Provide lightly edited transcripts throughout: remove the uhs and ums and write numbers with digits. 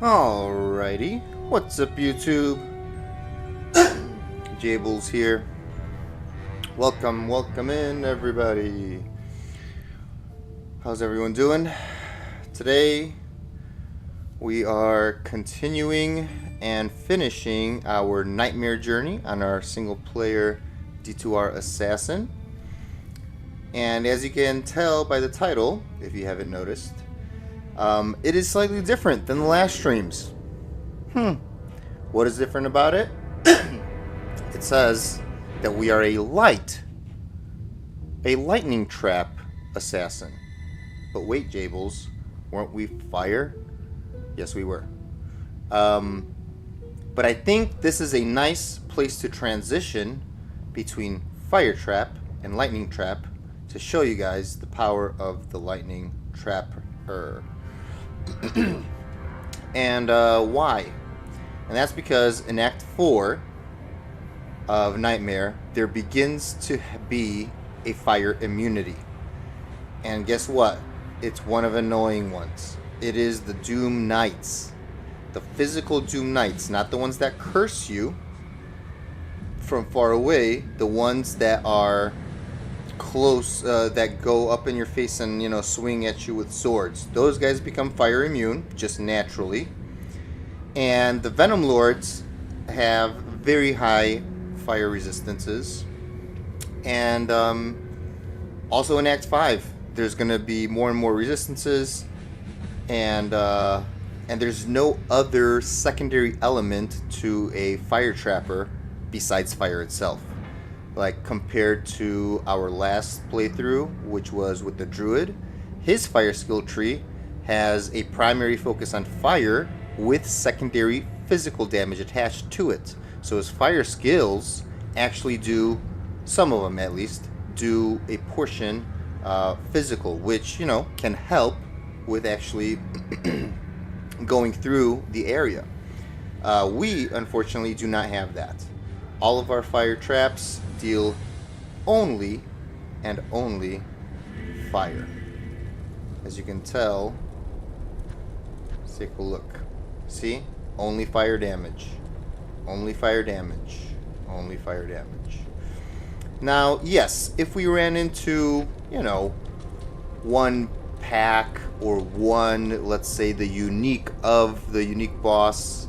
Alrighty, what's up YouTube? Jables here. Welcome in everybody. How's everyone doing? Today we are continuing and finishing our nightmare journey on our single player D2R Assassin. And as you can tell by the title, if you haven't noticed, it is slightly different than the last streams. What is different about it? It says that we are a lightning trap assassin. But wait, Jables, weren't we fire? Yes, we were. But I think this is a nice place to transition between fire trap and lightning trap to show you guys the power of the lightning trapper. And why? And that's because in Act 4 of Nightmare, there begins to be a fire immunity. And guess what? It's one of the annoying ones. It is the Doom Knights. The physical Doom Knights, not the ones that curse you from far away, the ones that are close, that go up in your face and, swing at you with swords. Those guys become fire immune, just naturally. And the Venom Lords have very high fire resistances. And also in Act 5, there's going to be more and more resistances. And there's no other secondary element to a fire trapper besides fire itself. Like compared to our last playthrough, which was with the Druid, his fire skill tree has a primary focus on fire with secondary physical damage attached to it. So his fire skills actually do, some of them at least, do a portion physical, which, can help with actually going through the area. We, unfortunately, do not have that. All of our fire traps deal only and only fire. As you can tell, let's take a look. See? Only fire damage. Only fire damage. Only fire damage. Now, yes, if we ran into, one pack or one, let's say, the unique boss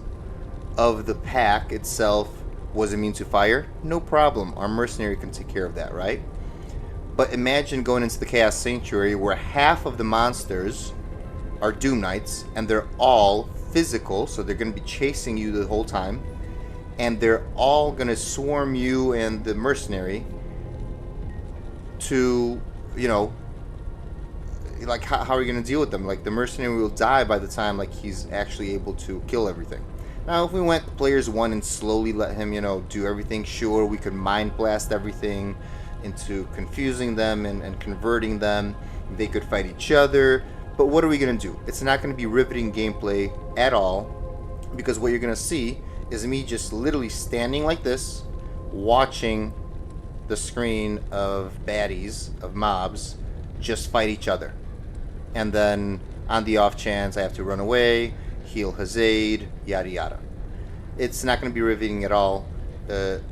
of the pack itself was immune to fire, no problem. Our mercenary can take care of that, right? But imagine going into the Chaos Sanctuary where half of the monsters are Doom Knights and they're all physical, so they're going to be chasing you the whole time, and they're all going to swarm you and the mercenary to, like how are you going to deal with them? Like the mercenary will die by the time he's actually able to kill everything. Now, if we went players 1 and slowly let him, do everything, sure, we could mind blast everything into confusing them and converting them. They could fight each other. But what are we going to do? It's not going to be riveting gameplay at all, because what you're going to see is me just literally standing like this, watching the screen of baddies, of mobs, just fight each other. And then, on the off chance I have to run away, heal his aid, yada yada. It's not going to be riveting at all,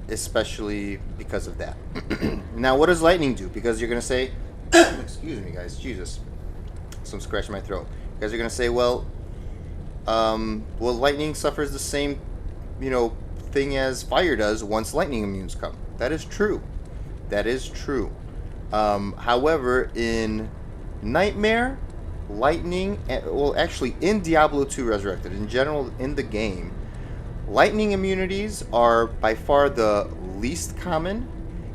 especially because of that. Now, what does lightning do? Because you're going to say, excuse me guys, Jesus, so I'm scratching my throat. You guys are going to say, well, lightning suffers the same, thing as fire does once lightning immunes come. That is true. That is true. However, in Nightmare, lightning, actually in Diablo 2 Resurrected, in general in the game, lightning immunities are by far the least common,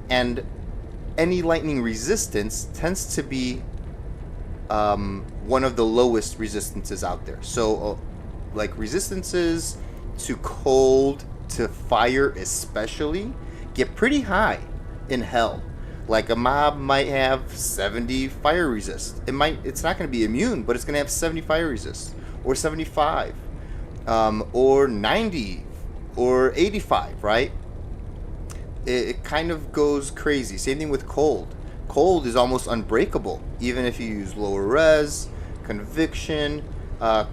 and any lightning resistance tends to be one of the lowest resistances out there. So, resistances to cold, to fire especially, get pretty high in hell. Like a mob might have 70 fire resist. It's not going to be immune, but it's going to have 70 fire resist, or 75, or 90, or 85, right? It kind of goes crazy. Same thing with cold. Cold is almost unbreakable, even if you use lower res, conviction,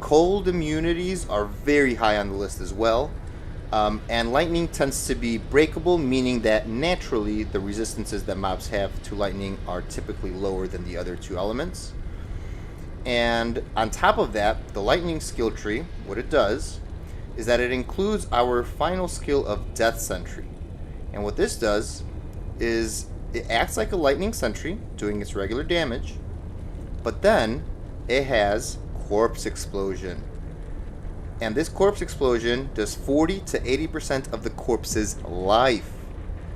Cold immunities are very high on the list as well. And lightning tends to be breakable, meaning that naturally the resistances that mobs have to lightning are typically lower than the other two elements. And on top of that, the lightning skill tree, what it does is that it includes our final skill of Death Sentry. And what this does is it acts like a lightning sentry, doing its regular damage, but then it has Corpse Explosion. And this Corpse Explosion does 40 to 80% of the corpse's life.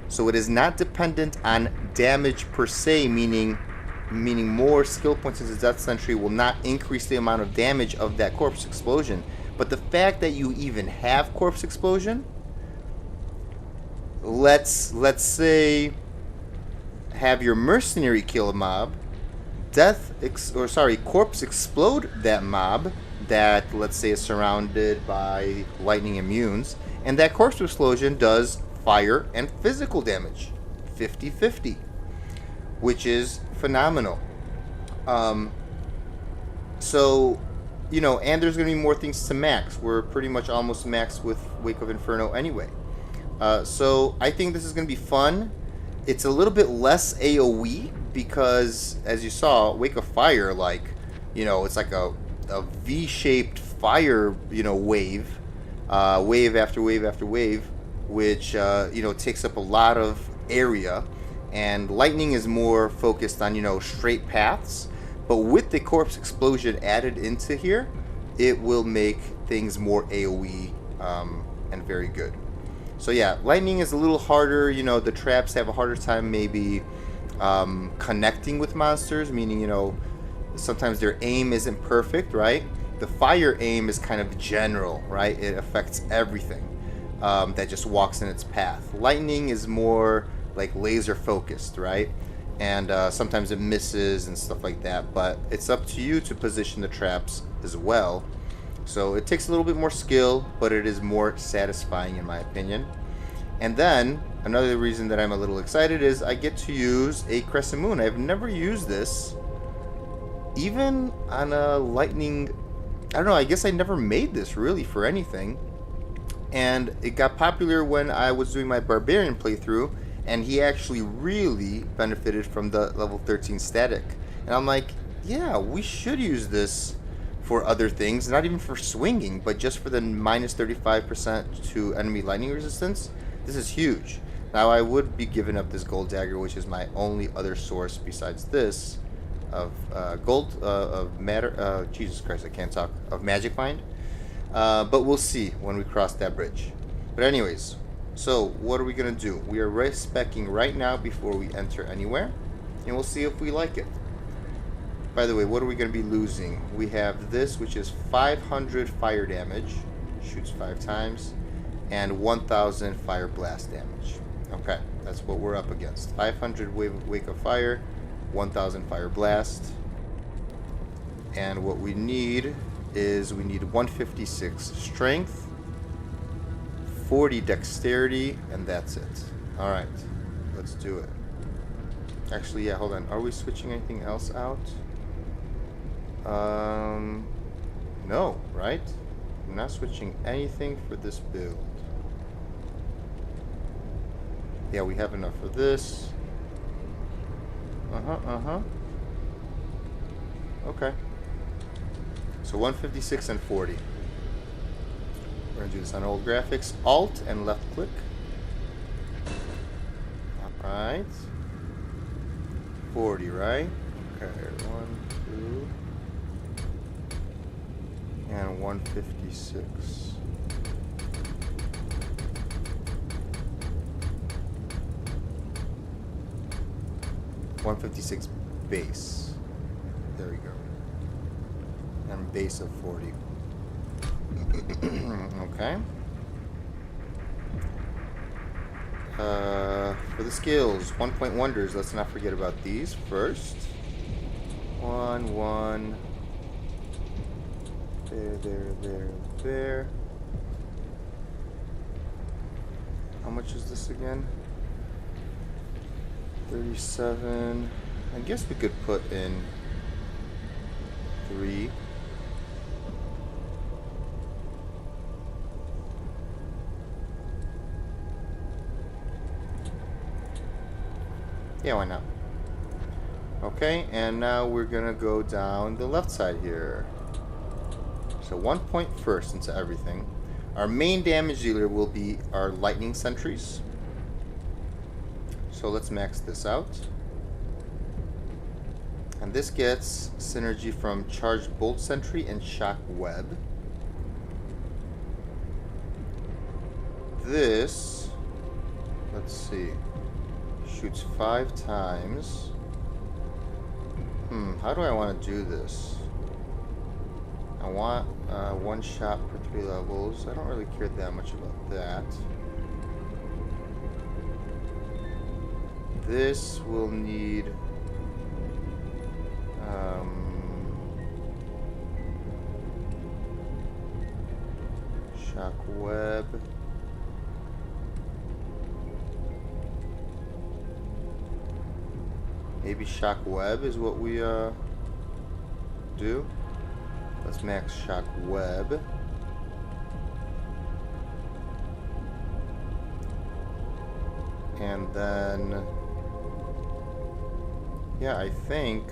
So it is not dependent on damage per se, meaning more skill points into Death Sentry will not increase the amount of damage of that Corpse Explosion. But the fact that you even have Corpse Explosion, let's say have your mercenary kill a mob, Corpse Explode that mob that, let's say, is surrounded by lightning immunes, and that Corpse Explosion does fire and physical damage 50-50, which is phenomenal. So, you know, and there's going to be more things to max. We're pretty much almost maxed with Wake of Inferno anyway. So I think this is going to be fun. It's a little bit less AoE because, as you saw, Wake of Fire, like, you know, it's like a V-shaped fire, you know, wave after wave after wave, which, you know, takes up a lot of area. And lightning is more focused on, you know, straight paths. But with the Corpse Explosion added into here, it will make things more AoE and very good. So yeah, lightning is a little harder. You know, the traps have a harder time maybe connecting with monsters, meaning, you know, sometimes their aim isn't perfect, right? The fire aim is kind of general, right? It affects everything that just walks in its path. Lightning is more like laser focused, right? And sometimes it misses and stuff like that, but it's up to you to position the traps as well. So it takes a little bit more skill, but it is more satisfying in my opinion. And then another reason that I'm a little excited is I get to use a Crescent Moon. I've never used this even on a lightning. I don't know, I guess I never made this really for anything. And it got popular when I was doing my Barbarian playthrough, and he actually really benefited from the level 13 static. And I'm like, yeah, we should use this for other things, not even for swinging, but just for the minus 35% to enemy lightning resistance. This is huge. Now I would be giving up this gold dagger, which is my only other source besides this of gold, of matter, Jesus Christ, I can't talk, of magic mind. But we'll see when we cross that bridge. But anyways, so what are we going to do? We are respecing right now before we enter anywhere, and we'll see if we like it. By the way, what are we going to be losing? We have this, which is 500 fire damage, shoots 5 times, and 1000 fire blast damage. Okay, that's what we're up against. 500 wake of fire, 1000 fire blast, and what we need is we need 156 strength, 40 dexterity, and that's it. All right, let's do it. Actually, yeah, hold on. Are we switching anything else out? No, right? I'm not switching anything for this build. Yeah, we have enough for this. Okay. So 156 and 40. We're gonna do this on old graphics. Alt and left click. Alright. 40, right? Okay, 1, 2. And 156. $156 base. There we go. And base of 40. Okay. For the skills, 1-point wonders. Let's not forget about these first. 1, 1. There. How much is this again? 37. I guess we could put in 3. Yeah, why not? Okay, and now we're gonna go down the left side here. So 1 point first into everything. Our main damage dealer will be our lightning sentries. So let's max this out. And this gets synergy from charged bolt sentry and shock web. This, let's see, shoots 5 times. How do I want to do this? I want 1 shot per 3 levels. I don't really care that much about that. This will need shock web. Maybe shock web is what we do. Let's max shock web. And then, yeah, I think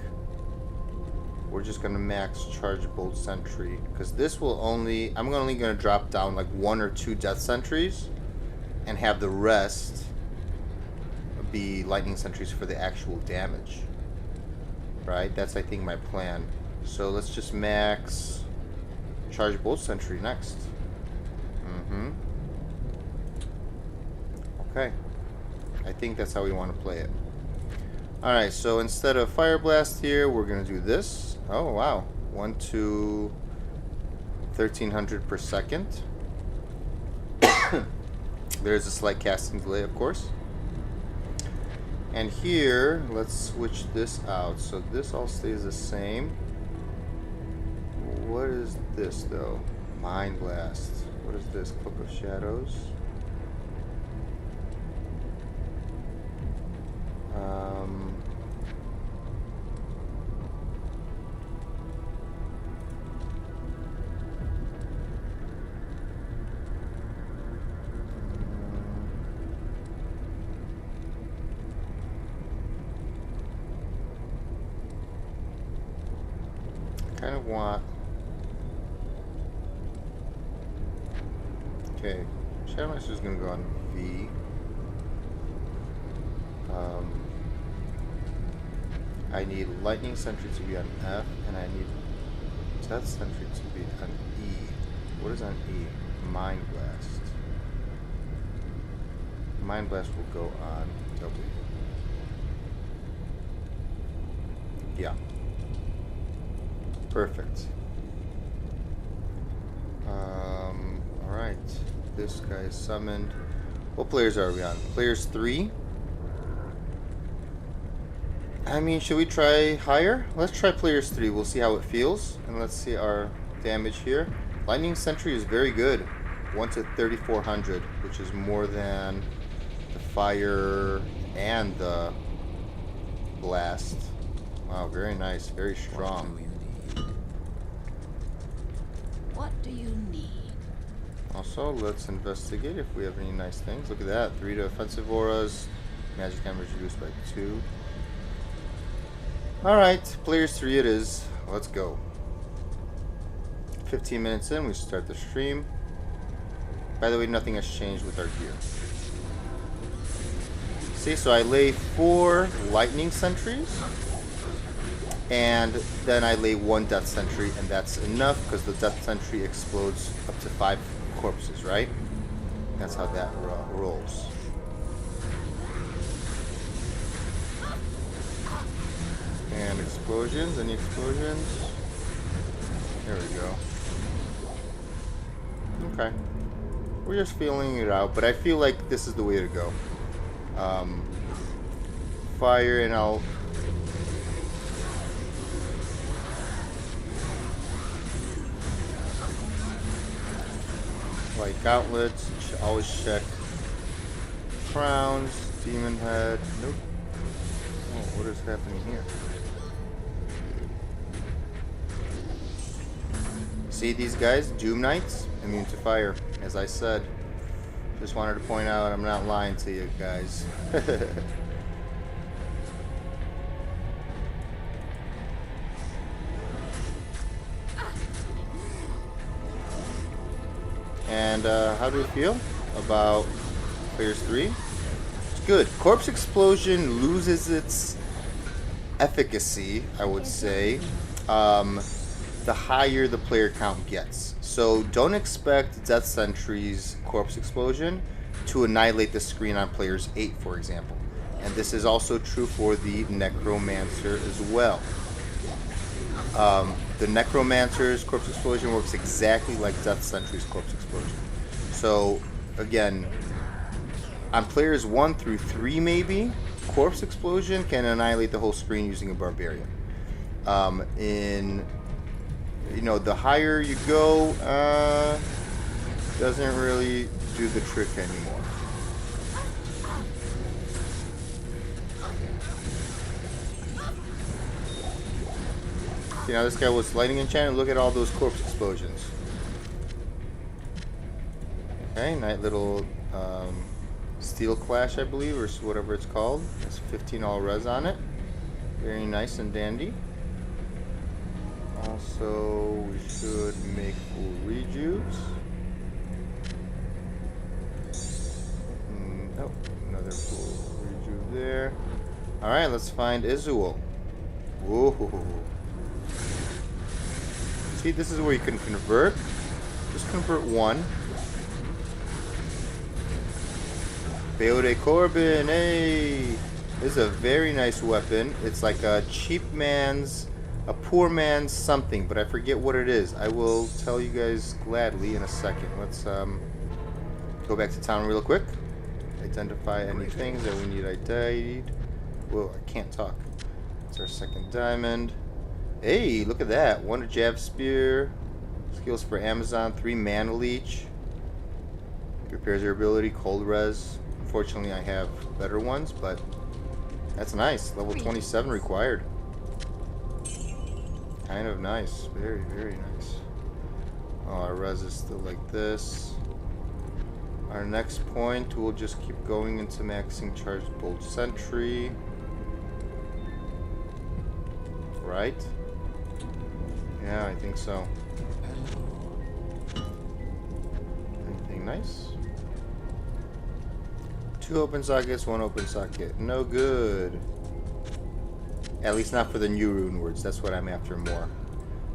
we're just gonna max charge bolt sentry, because this will only, I'm only gonna drop down like 1 or 2 death sentries and have the rest be lightning sentries for the actual damage. Right? That's, I think, my plan. So let's just max charge bolt sentry next. Okay. I think that's how we want to play it. Alright, so instead of fire blast here, we're gonna do this. Oh wow. 1 to 1300 per second. There's a slight casting delay, of course. And here, let's switch this out. So this all stays the same. What is this though? Mind Blast. What is this? Cloak of Shadows. Kind of want. Okay, Shadow Master is going to go on V. I need Lightning Sentry to be on F, and I need Death Sentry to be on E. What is on E? Mind Blast. Mind Blast will go on W. Yeah. Perfect. Alright. This guy is summoned. What players are we on? Players 3? I mean, should we try higher? Let's try players 3. We'll see how it feels. And let's see our damage here. Lightning Sentry is very good. 1 to 3400, which is more than the fire and the blast. Wow, very nice. Very strong. What do you need? Also, let's investigate if we have any nice things. Look at that. 3 to offensive auras. Magic damage reduced by 2. Alright, players 3 it is. Let's go. 15 minutes in, we start the stream. By the way, nothing has changed with our gear. See, so I lay 4 lightning sentries. And then I lay 1 death sentry, and that's enough because the death sentry explodes up to 5 corpses, right? That's how that rolls. And explosions, any explosions? There we go. Okay. We're just feeling it out, but I feel like this is the way to go. Fire, and I'll... like outlets, always check. Crowns, demon head. Nope. Oh, what is happening here? See these guys? Doom Knights, immune to fire, as I said. Just wanted to point out I'm not lying to you guys. And how do we feel about players 3? It's good. Corpse Explosion loses its efficacy, I would say, the higher the player count gets. So don't expect Death Sentry's Corpse Explosion to annihilate the screen on players 8, for example. And this is also true for the Necromancer as well. The Necromancer's Corpse Explosion works exactly like Death Sentry's Corpse Explosion. So, again, on players 1 through 3 maybe, Corpse Explosion can annihilate the whole screen using a Barbarian. The higher you go, doesn't really do the trick anymore. See, now this guy was lightning enchanted. Look at all those corpse explosions. Okay, nice little steel clash, I believe, or whatever it's called. It's 15 all res on it. Very nice and dandy. Also, we should make full rejuves. Nope, another full rejuve there. Alright, let's find Izuel. Whoa. See, this is where you can convert. Just convert one. Beo de Corbin, hey! This is a very nice weapon. It's like a poor man's something, but I forget what it is. I will tell you guys gladly in a second. Let's go back to town real quick. Identify any things that we need ID'd. Whoa, I can't talk. It's our second diamond. Hey, look at that. 1 jab spear. Skills for Amazon. 3 mana leech. Repairs your ability. Cold res. Unfortunately, I have better ones, but that's nice. Level 27 required. Kind of nice. Very, very nice. Oh, our res is still like this. Our next point, we'll just keep going into maxing charged bolt sentry. Right? Yeah, I think so. Anything nice? 2 open sockets, 1 open socket. No good. At least not for the new rune words. That's what I'm after more.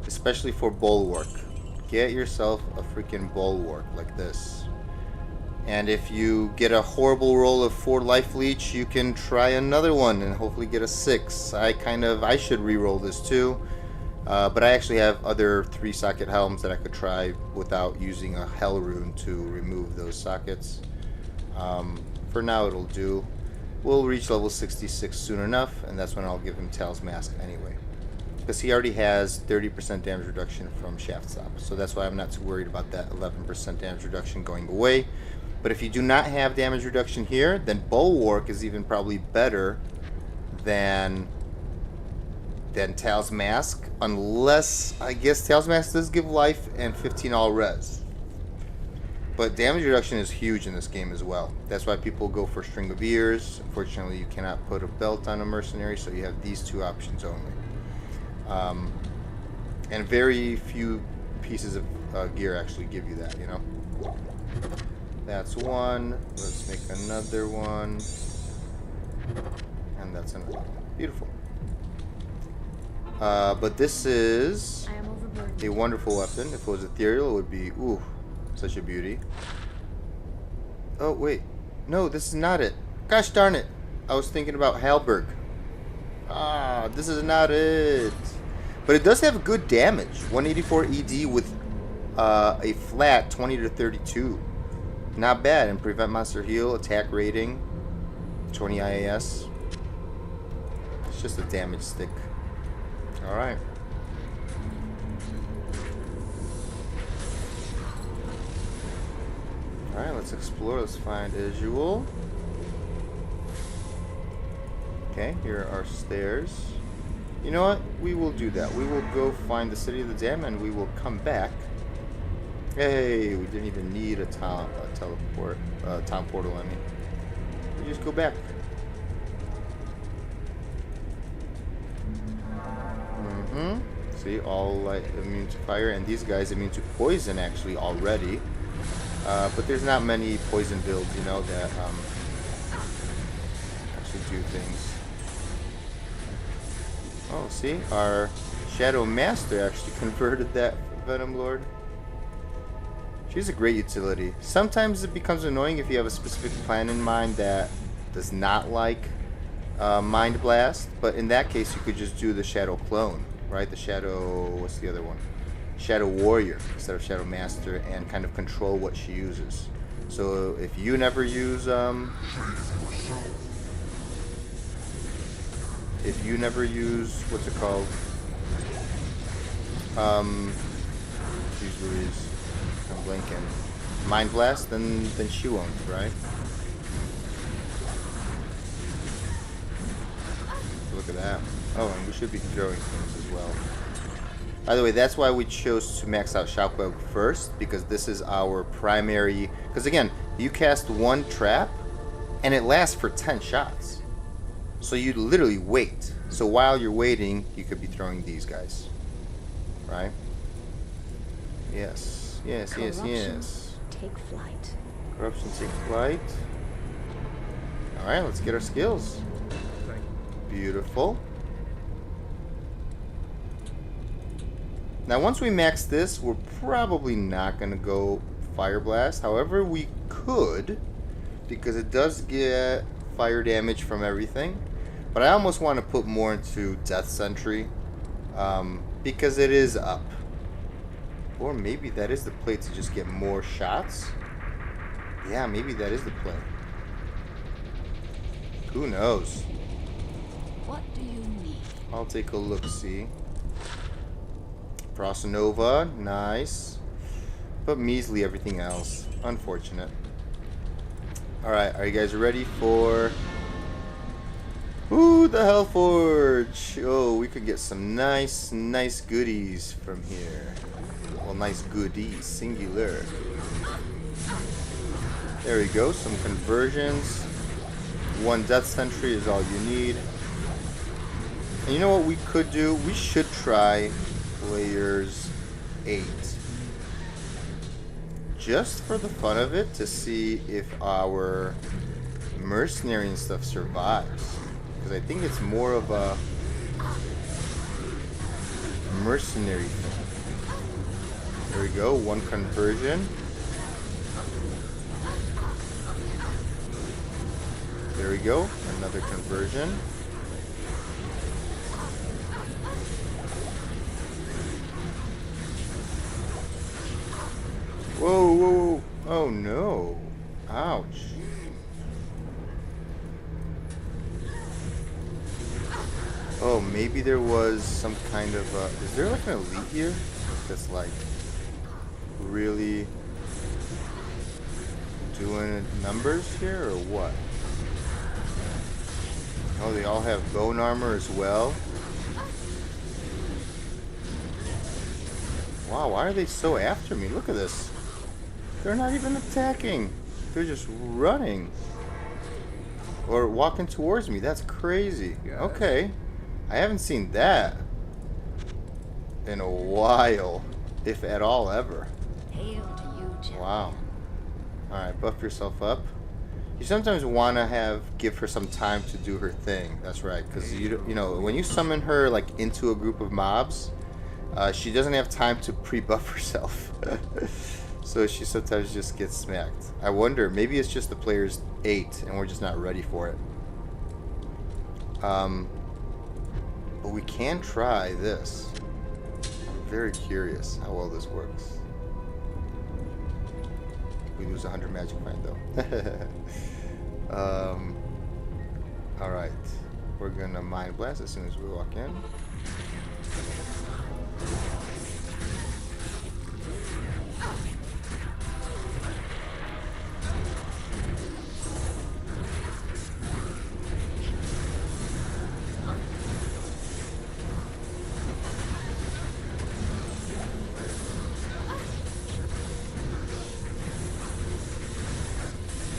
Especially for bulwark. Get yourself a freaking bulwark like this. And if you get a horrible roll of 4 life leech, you can try another one and hopefully get a 6. I should re-roll this too. But I actually have other 3 socket helms that I could try without using a hell rune to remove those sockets. For now it'll do. We'll reach level 66 soon enough, and that's when I'll give him Tal's Mask anyway. Because he already has 30% damage reduction from Shaft Stop. So that's why I'm not too worried about that 11% damage reduction going away. But if you do not have damage reduction here, then Bulwark is even probably better than Tal's Mask. Unless, I guess Tal's Mask does give life and 15 all res. But damage reduction is huge in this game as well. That's why people go for String of Ears. Unfortunately, you cannot put a belt on a mercenary, so you have these 2 options only. And very few pieces of gear actually give you that, you know? That's one. Let's make another one. And that's another one. Beautiful. But this is a wonderful weapon. If it was ethereal, it would be, ooh, such a beauty. Oh, wait. No, this is not it. Gosh darn it. I was thinking about Halberg. Ah, this is not it. But it does have good damage. 184 ED with a flat 20 to 32. Not bad. And prevent monster heal, attack rating, 20 IAS. It's just a damage stick. Alright. Alright, let's explore. Let's find Izuel. Okay, here are stairs. You know what? We will do that. We will go find the City of the Dam and we will come back. Hey, we didn't even need a town portal, I mean. We just go back. See, all light immune to fire, and these guys immune to poison actually already. But there's not many poison builds, you know, that actually do things. Oh, see? Our Shadow Master actually converted that Venom Lord. She's a great utility. Sometimes it becomes annoying if you have a specific plan in mind that does not like Mind Blast, but in that case you could just do the Shadow Clone, right? The Shadow... what's the other one? Shadow Warrior instead of Shadow Master, and kind of control what she uses. So if you never use... if you never use... what's it called? Jeez Louise. I'm blinking. Mind Blast, then she won't, right? Look at that. Oh, and we should be throwing things as well. By the way, that's why we chose to max out Shockwave first, because this is our primary... because again, you cast one trap, and it lasts for 10 shots. So you literally wait. So while you're waiting, you could be throwing these guys. Right? Yes. Yes, yes, yes. Take flight. Corruption, take flight. Alright, let's get our skills. Beautiful. Now once we max this, we're probably not going to go Fire Blast. However, we could, because it does get fire damage from everything. But I almost want to put more into Death Sentry, because it is up. Or maybe that is the play to just get more shots. Yeah, maybe that is the play. Who knows? What do you need? I'll take a look-see. Frost Nova, nice. But measly everything else. Unfortunate. Alright, are you guys ready for... ooh, the Hellforge! Oh, we could get some nice goodies from here. Well, nice goodies, singular. There we go, some conversions. One Death Sentry is all you need. And you know what we could do? We should try Players 8. Just for the fun of it, to see if our mercenary and stuff survives. Because I think it's more of a mercenary thing. There we go, one conversion. There we go, another conversion. Whoa, whoa, oh no. Ouch. Oh, maybe there was some kind of, is there like an elite here? That's like, really doing numbers here, or what? Oh, they all have bone armor as well? Wow, why are they so after me? Look at this. They're not even attacking. They're just running. Or walking towards me. That's crazy. Okay. I haven't seen that in a while. If at all ever. Hail to you, champion. Wow. Alright, buff yourself up. You sometimes want to give her some time to do her thing. That's right. Because, you know, when you summon her like into a group of mobs, she doesn't have time to pre-buff herself. So she sometimes just gets smacked. I wonder, maybe it's just the player's 8 and we're just not ready for it. But we can try this. I'm very curious how well this works. We lose 100 magic find though. Alright. We're gonna Mind Blast as soon as we walk in.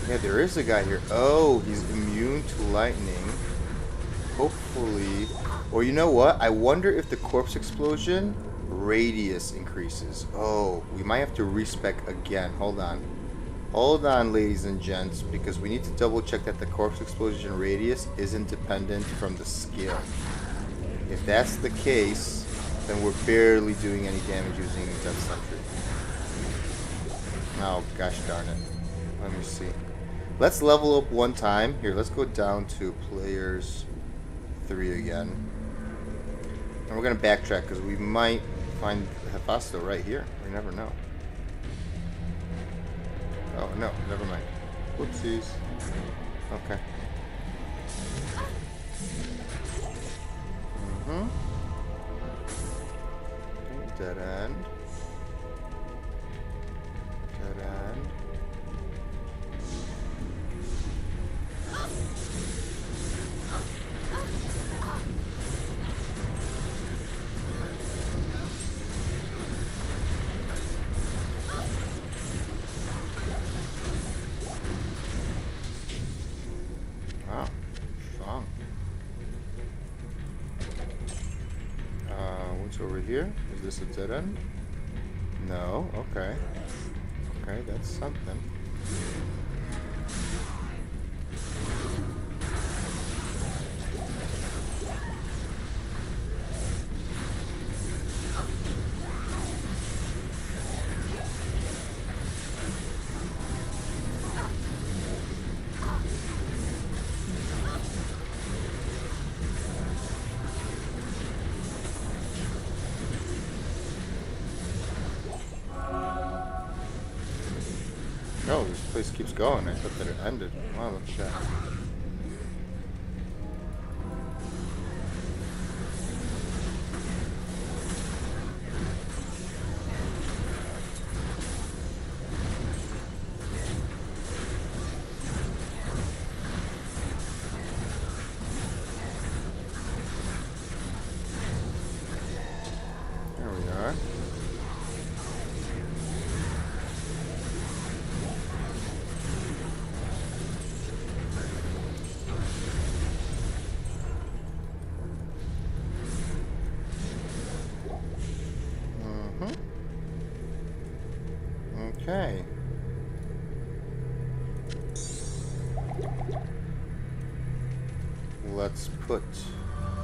Yeah, there is a guy here. Oh, he's immune to lightning. Hopefully. Or you know what? I wonder if the corpse explosion radius increases. Oh, we might have to respec again. Hold on. Hold on, ladies and gents, because we need to double check that the corpse explosion radius isn't dependent from the skill. If that's the case, then we're barely doing any damage using Death Sentry. Oh, gosh darn it. Let me see. Let's level up one time. Here, let's go down to players 3 again. And we're going to backtrack because we might find Hephasto right here. We never know. Oh, no, never mind. Whoopsies. Okay. Mm-hmm. Dead end. Dead end. Wow, strong. What's over here? Is this a dead end? No, okay. Okay, that's something. No, this place keeps going. I thought that it ended. Wow, look at that. There we are. Okay. Let's put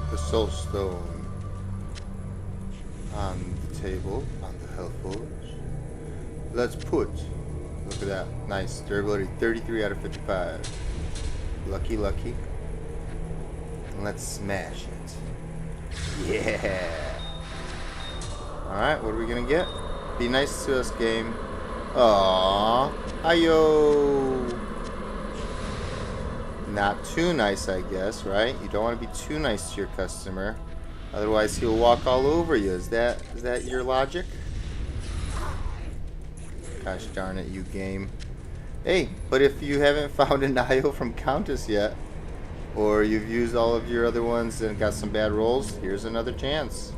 the soul stone on the table, on the health forge. Let's put, look at that, nice, durability 33 out of 55. Lucky, lucky. And let's smash it. Yeah. Alright, what are we gonna get? Be nice to us, game. Aww. Ayo. Not too nice, I guess, right? You don't want to be too nice to your customer. Otherwise, he'll walk all over you. Is that your logic? Gosh darn it, you game. Hey, but if you haven't found an IO from Countess yet, or you've used all of your other ones and got some bad rolls, here's another chance.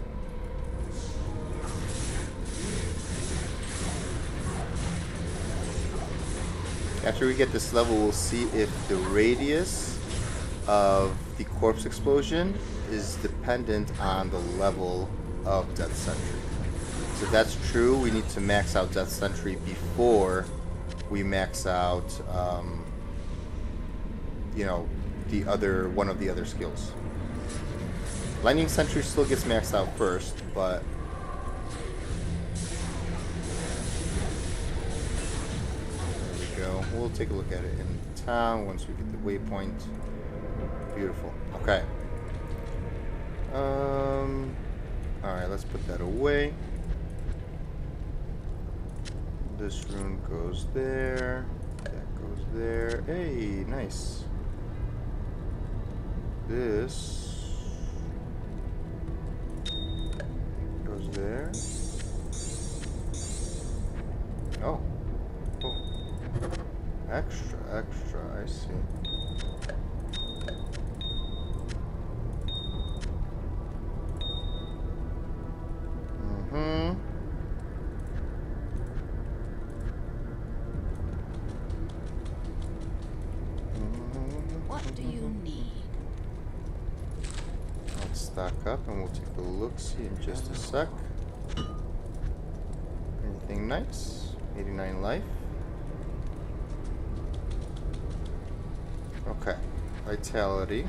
After we get this level, we'll see if the radius of the corpse explosion is dependent on the level of Death Sentry. So if that's true, we need to max out Death Sentry before we max out, you know, the other one of the other skills. Lightning Sentry still gets maxed out first, but we'll take a look at it in town once we get the waypoint. Beautiful. Okay. Alright, let's put that away. This rune goes there. That goes there. Hey, nice. This goes there. Oh. Oh. Extra, extra, I see. Mm-hmm. What do you need? Let's stock up and we'll take a look-see in just a sec. Anything nice? 89 life. Okay. Vitality.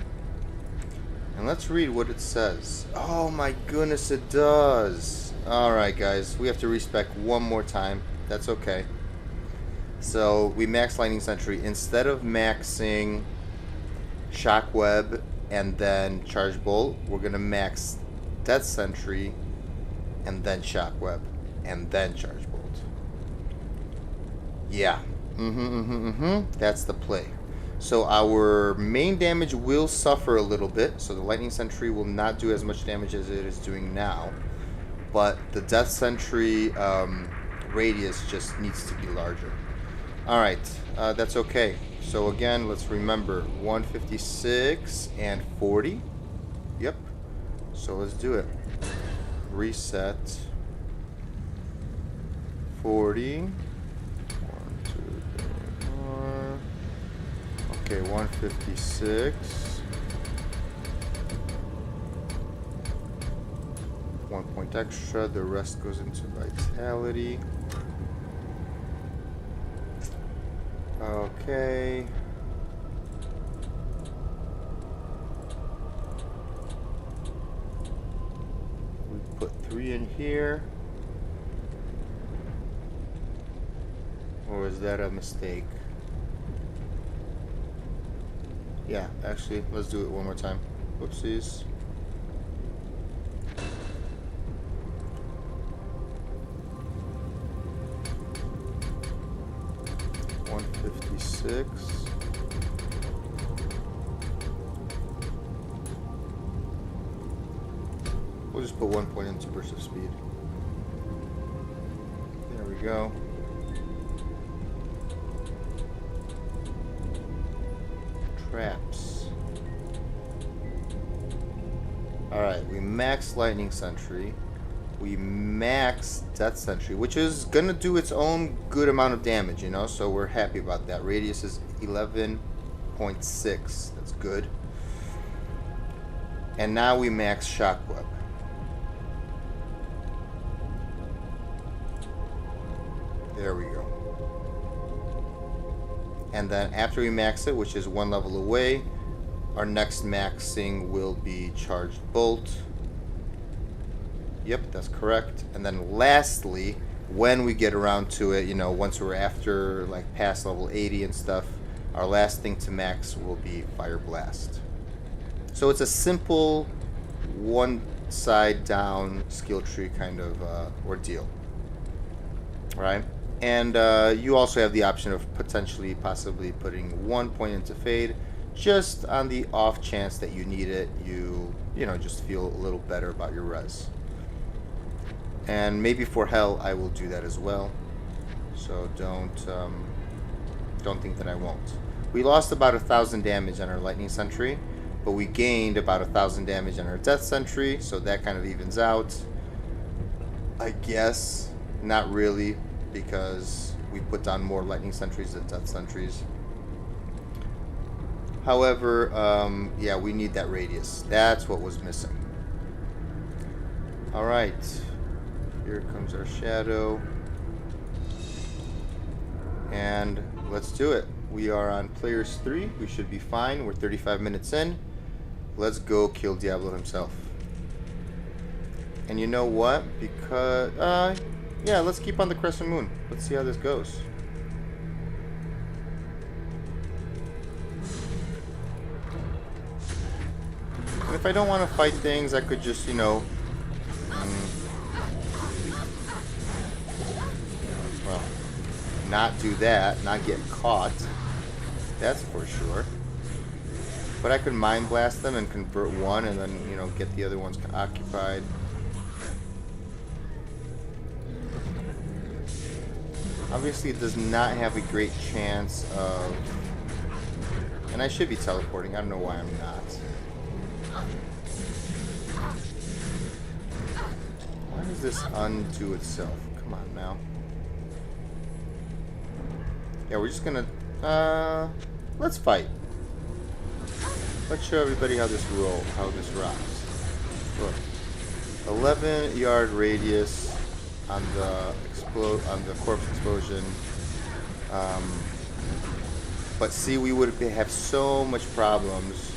And let's read what it says. Oh my goodness, it does. Alright, guys. We have to respec one more time. That's okay. So, we max Lightning Sentry. Instead of maxing Shockweb and then Charge Bolt, we're going to max Death Sentry and then Shockweb and then Charge Bolt. Yeah. That's the play. So our main damage will suffer a little bit. So the Lightning Sentry will not do as much damage as it is doing now. But the Death Sentry radius just needs to be larger. Alright, that's okay. So again, let's remember 156 and 40. Yep. So let's do it. Reset. 40. Okay, 156. 1 point extra. The rest goes into vitality. Okay. We put 3 in here. Or is that a mistake? Yeah, actually, let's do it one more time. Whoopsies. $156. We'll just put 1 point into burst of speed. There we go. Traps. Alright, we max Lightning Sentry. We max Death Sentry, which is gonna do its own good amount of damage, you know, so we're happy about that. Radius is 11.6. That's good. And now we max Shockweb. There we go. And then after we max it, which is 1 level away, our next maxing will be Charged Bolt. Yep, that's correct. And then lastly, when we get around to it, you know, once we're after, like, past level 80 and stuff, our last thing to max will be Fire Blast. So it's a simple one side down skill tree kind of ordeal. Right? And you also have the option of potentially, possibly putting 1 point into Fade, just on the off chance that you need it. You know, just feel a little better about your res. And maybe for Hell, I will do that as well. So don't think that I won't. We lost about 1,000 damage on our Lightning Sentry, but we gained about 1,000 damage on our Death Sentry, so that kind of evens out. I guess not really, because we put down more Lightning Sentries than Death Sentries. However, yeah, we need that radius. That's what was missing. Alright. Here comes our shadow. And let's do it. We are on players 3. We should be fine. We're 35 minutes in. Let's go kill Diablo himself. And you know what? Because, yeah, let's keep on the Crescent Moon. Let's see how this goes. And if I don't want to fight things, I could just, you know, well, not do that, not get caught. That's for sure. But I could Mind Blast them and convert one and then, you know, get the other ones occupied. Obviously, it does not have a great chance of... And I should be teleporting. I don't know why I'm not. Why does this undo itself? Come on now. Yeah, we're just gonna... let's fight. Let's show everybody how this rocks. Look. 11-yard radius on the corpse explosion. But see, we would have so much problems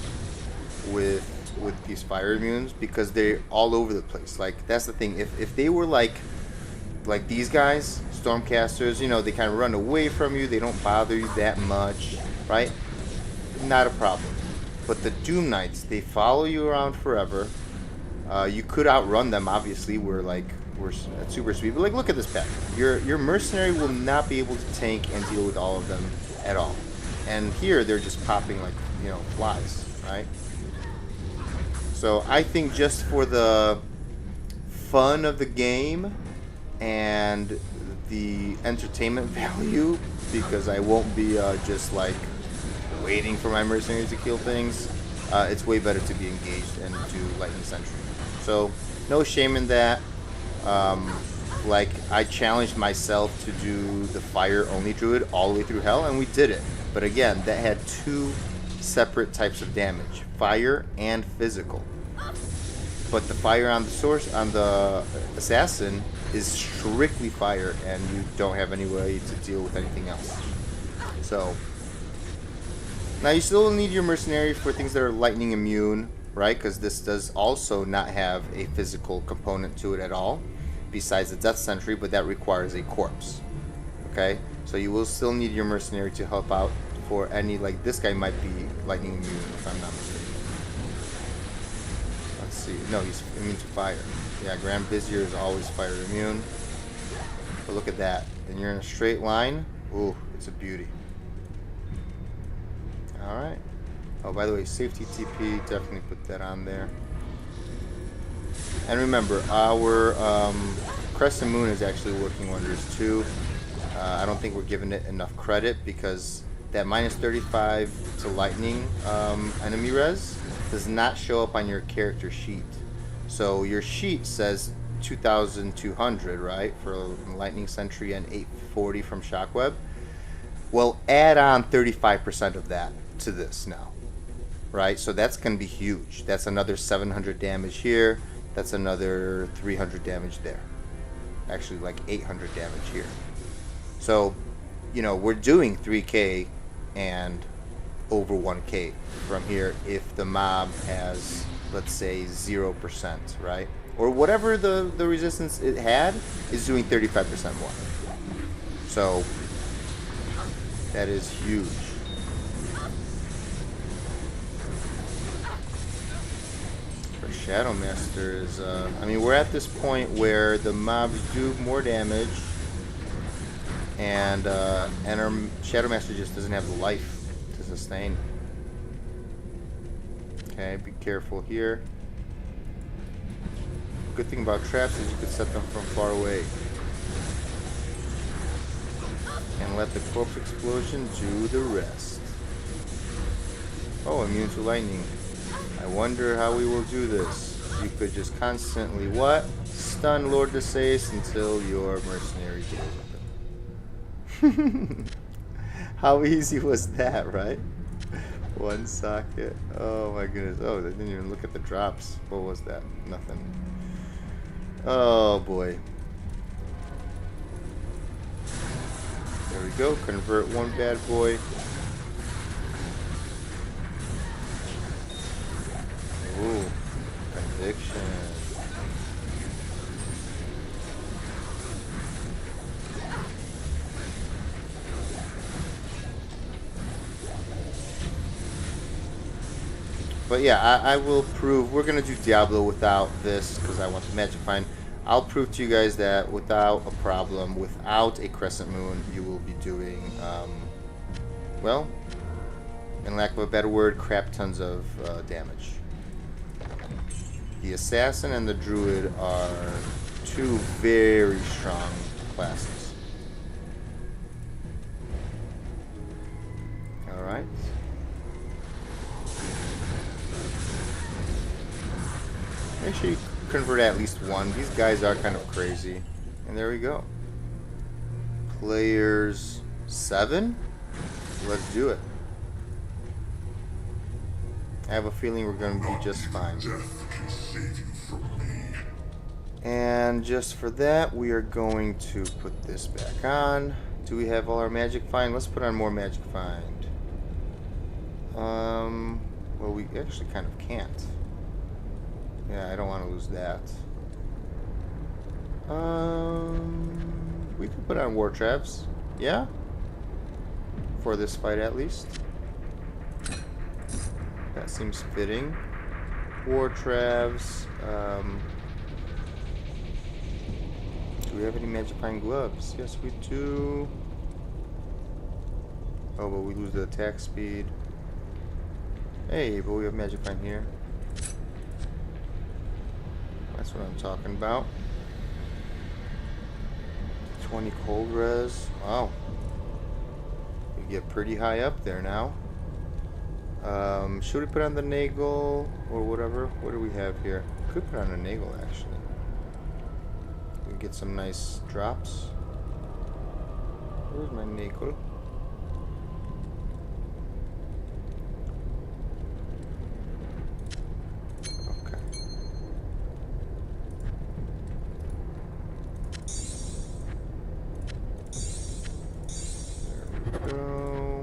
with these fire immunes because they're all over the place. Like that's the thing. If they were like these guys, Stormcasters, you know, they kind of run away from you. They don't bother you that much, right? Not a problem. But the Doom Knights, they follow you around forever. You could outrun them, obviously. We're at super speed. But like, look at this pack. Your mercenary will not be able to tank and deal with all of them at all. And here they're just popping like, you know, flies, right? So I think just for the fun of the game and the entertainment value, because I won't be just like waiting for my mercenaries to kill things, it's way better to be engaged and do Lightning Sentry. So no shame in that. Like I challenged myself to do the fire only druid all the way through hell, and we did it. But again, that had two separate types of damage, fire and physical. But the fire on the assassin is strictly fire, and you don't have any way to deal with anything else. So now you still need your mercenary for things that are lightning immune, right? Because this does also not have a physical component to it at all, besides the death sentry, but that requires a corpse. Okay, so you will still need your mercenary to help out for any, like this guy might be lightning immune if I'm not mistaken. Let's see. No, he's immune to fire. Yeah, Grand Vizier is always fire immune. But look at that. And you're in a straight line. Ooh, it's a beauty. Alright. Oh, by the way, safety TP, definitely put that on there. And remember, our Crescent Moon is actually working wonders too. I don't think we're giving it enough credit because that minus 35 to lightning enemy res does not show up on your character sheet. So your sheet says 2,200, right, for lightning sentry and 840 from shockweb. Well, add on 35% of that to this now, right? So that's going to be huge. That's another 700 damage here. That's another 300 damage there. Actually, like 800 damage here. So, you know, we're doing 3k and over 1k from here if the mob has, let's say, 0%, right? Or whatever the resistance it had is doing 35% more. So, that is huge. For Shadow Masters, I mean, we're at this point where the mobs do more damage, and our Shadow Master just doesn't have the life to sustain. Okay, be careful here. Good thing about traps is you can set them from far away. And let the corpse explosion do the rest. Oh, immune to lightning. I wonder how we will do this. You could just constantly, what? Stun Lord Desace until your mercenary deals with it. How easy was that, right? One socket. Oh my goodness. Oh, they didn't even look at the drops. What was that? Nothing. Oh boy. There we go. Convert one bad boy. Ooh. Conviction. But yeah, I will prove. We're going to do Diablo without this because I want the magic find. I'll prove to you guys that without a problem, without a Crescent Moon, you will be doing, well, in lack of a better word, crap tons of damage. The Assassin and the Druid are two very strong classes. Alright. Make sure you convert at least one. These guys are kind of crazy. And there we go. Players 7. Let's do it. I have a feeling we're going to be just fine. And just for that, we are going to put this back on. Do we have all our magic find? Let's put on more magic find. Well, we actually kind of can't. Yeah, I don't want to lose that. We could put on war traps. Yeah? For this fight, at least. That seems fitting. War traps. Do we have any magifying gloves? Yes, we do. Oh, but we lose the attack speed. Hey, but we have magifying here. That's what I'm talking about. 20 cold res. Wow. We get pretty high up there now. Should we put on the Nagel or whatever? What do we have here? Could put on a Nagel actually. We can get some nice drops. Where's my Nagel? Okay. There we go.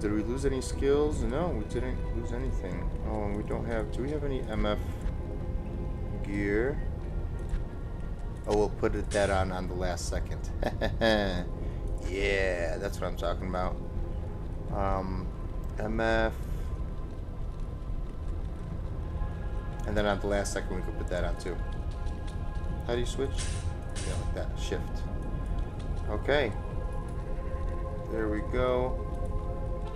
Did we lose any skills? No, we didn't lose anything. Oh, and we don't have... Do we have any MF gear? Oh, we'll put that on the last second. Yeah, that's what I'm talking about. MF. And then on the last second, we could put that on too. How do you switch? Yeah, like that. Shift. Okay. There we go.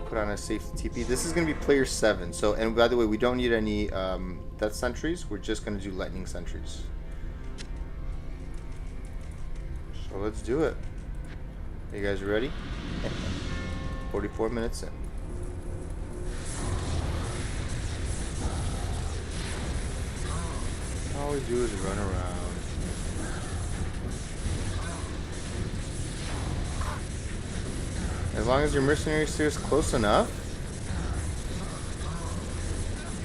Put on a safety TP. This is going to be player 7. So, and by the way, we don't need any death sentries. We're just going to do lightning sentries. So let's do it. Are you guys ready? 44 minutes in. All we do is run around. As long as your mercenary steers close enough.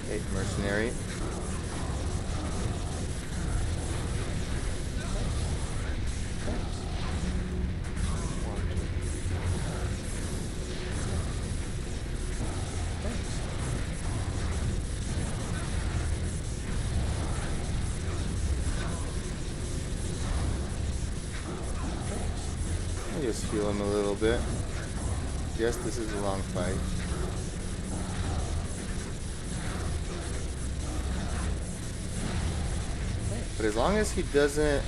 Hey, mercenary. I just heal him a little bit. Yes, this is a long fight. But as long as he doesn't...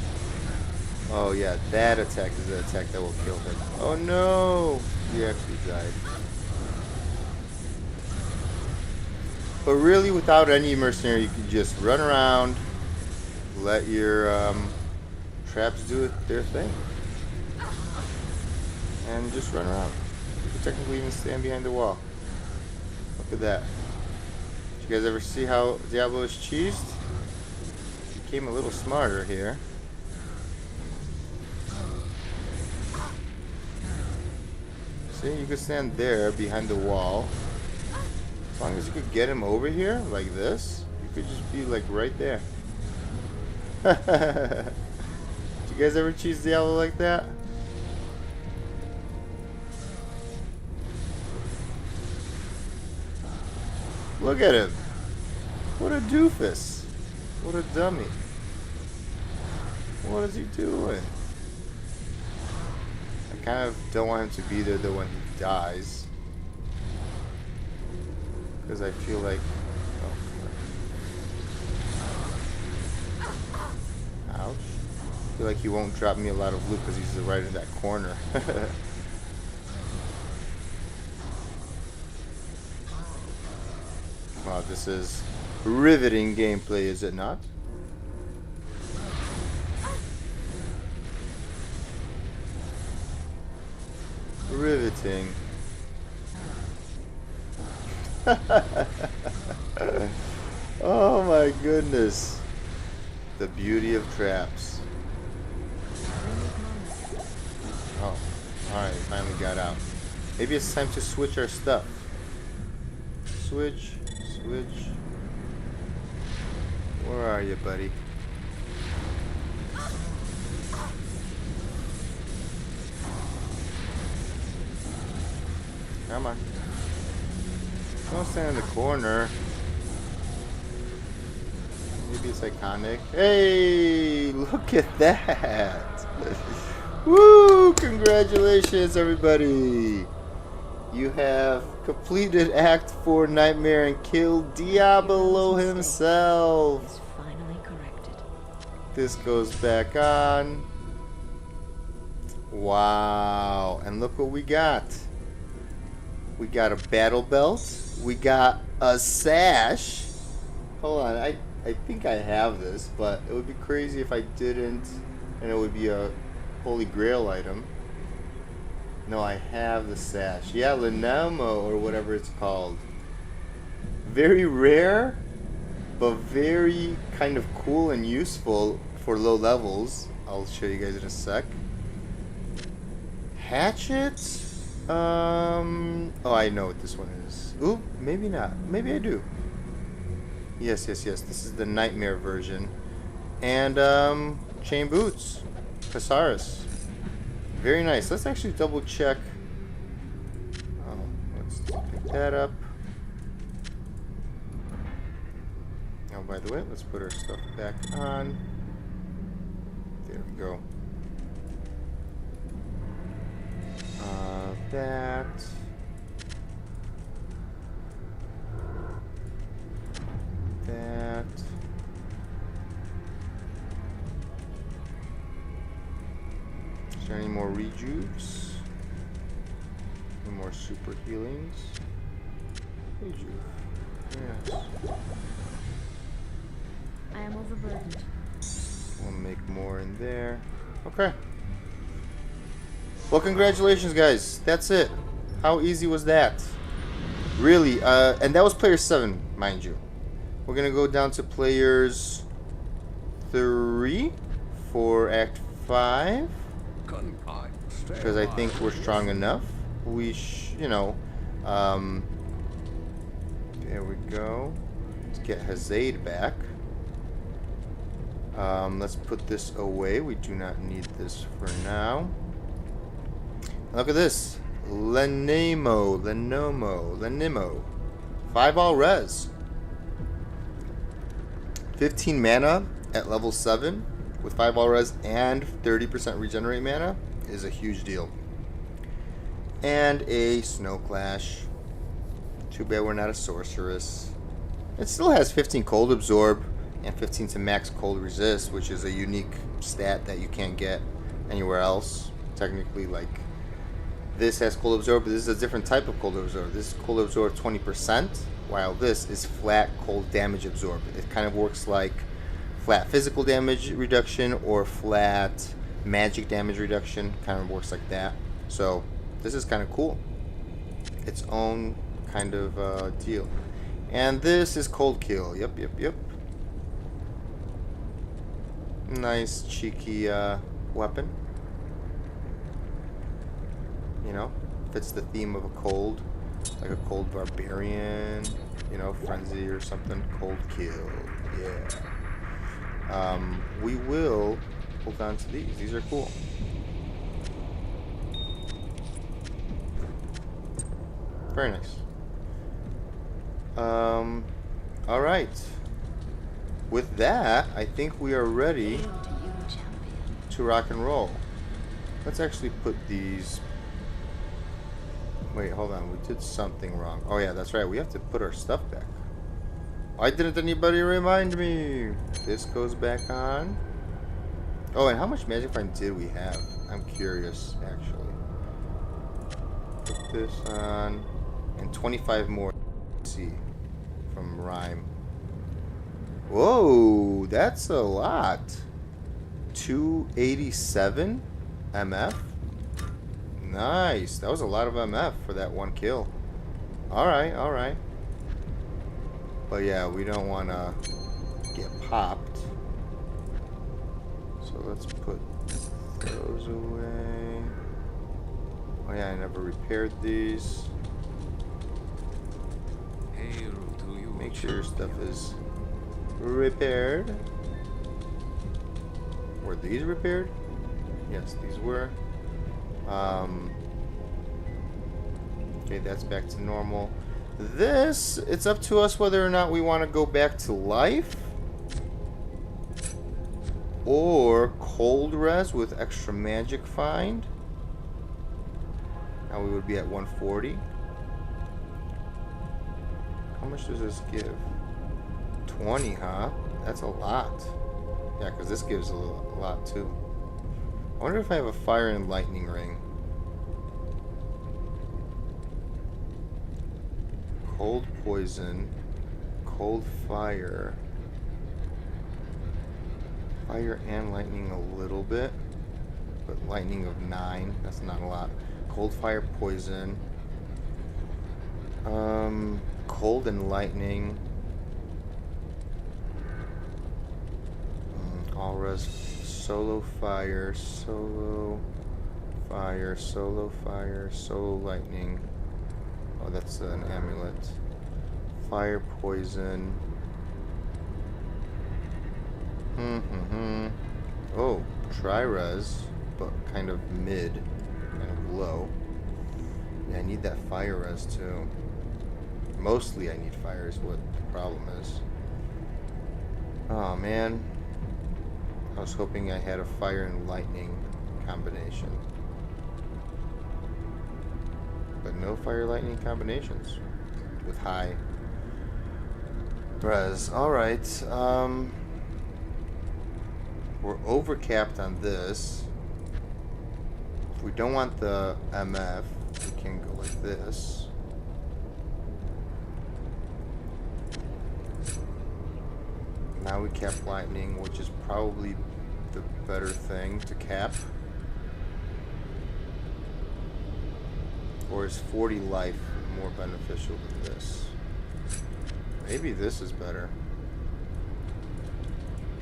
Oh yeah, that attack is the attack that will kill him. Oh no! He actually died. But really, without any mercenary, you can just run around, let your traps do their thing. And just run around. Technically even stand behind the wall. Look at that. Did you guys ever see how Diablo is cheesed? Became a little smarter here. See, you could stand there behind the wall. As long as you could get him over here, like this, you could just be like right there. Did you guys ever cheese Diablo like that? Look at him. What a doofus. What a dummy. What is he doing? I kind of don't want him to be there though when he dies. Because I feel like... Oh. Ouch. I feel like he won't drop me a lot of loot because he's right in that corner. Wow, this is riveting gameplay, is it not? Riveting. Oh my goodness. The beauty of traps. Alright, finally got out. Maybe it's time to switch our stuff. Switch. Where are you, buddy? Come on. Don't stand in the corner. Maybe it's iconic. Hey, look at that. Woo! Congratulations, everybody. You have completed Act 4 Nightmare and killed Diablo himself. Is finally corrected. This goes back on. Wow. And look what we got. We got a battle belt. We got a sash. Hold on. I think I have this, but it would be crazy if I didn't. And it would be a Holy Grail item. No, I have the sash. Yeah, Lenomo or whatever it's called. Very rare, but very kind of cool and useful for low levels. I'll show you guys in a sec. Hatchet? Oh, I know what this one is. Ooh, maybe not. Maybe I do. Yes. This is the Nightmare version. And, chain boots. Casaris. Very nice. Let's actually double check. Oh, let's pick that up. Oh, by the way, let's put our stuff back on. There we go. That. That. Is there any more rejuves? Any more super healings? Rejuve. Yes. I am overburdened. We'll make more in there. Okay. Well, congratulations, guys. That's it. How easy was that? Really, and that was player 7, mind you. We're gonna go down to players 3 for Act 5. Because I think we're strong enough. We you know, there we go. Let's get Hazade back. Let's put this away. We do not need this for now. Look at this. Lenomo. 5 all res. 15 mana at level 7 with 5 all res and 30% regenerate mana is a huge deal. And a Snow Clash. Too bad we're not a sorceress. It still has 15 cold absorb and 15 to max cold resist, which is a unique stat that you can't get anywhere else. Technically, like, this has cold absorb, but this is a different type of cold absorb. This is cold absorb 20%, while this is flat cold damage absorb. It kind of works like flat physical damage reduction or flat magic damage reduction. Kind of works like that. So this is kind of cool. Its own kind of deal. And this is cold kill. Yep. Nice cheeky weapon. You know, fits the theme of a cold, like a cold barbarian, you know, frenzy or something. Cold kill, yeah. We will hold on to these. These are cool. Very nice. All right. With that, I think we are ready to rock and roll. Let's actually put these. Wait, hold on. We did something wrong. Oh, yeah, that's right. We have to put our stuff back. Why didn't anybody remind me? This goes back on. Oh, and how much Magic Find did we have? I'm curious, actually. Put this on. And 25 more. Let's see. From Rhyme. Whoa, that's a lot. 287 MF. Nice. That was a lot of MF for that one kill. Alright. But yeah, we don't want to get popped. So let's put those away. Oh yeah, I never repaired these. Hail to you. Make sure your stuff is repaired. Were these repaired? Yes, these were. Okay, that's back to normal. This, it's up to us whether or not we want to go back to life. Or cold res with extra magic find. Now we would be at 140. How much does this give? 20, huh? That's a lot. Yeah, because this gives a lot too. I wonder if I have a fire and lightning ring. Cold poison. Cold fire. Fire and lightning a little bit. But lightning of 9. That's not a lot. Cold fire poison. Cold and lightning. All res. Solo fire. Solo fire. Solo fire. Solo lightning. Oh, that's an amulet. Fire poison. Oh, tri-res, but kind of mid, kind of low. Yeah, I need that fire res too. Mostly I need fire is what the problem is. Oh man. I was hoping I had a fire and lightning combination. But no fire lightning combinations with high res. Alright, we're overcapped on this. If we don't want the MF, we can go like this. Now we cap lightning, which is probably the better thing to cap. Or is 40 life more beneficial than this? Maybe this is better.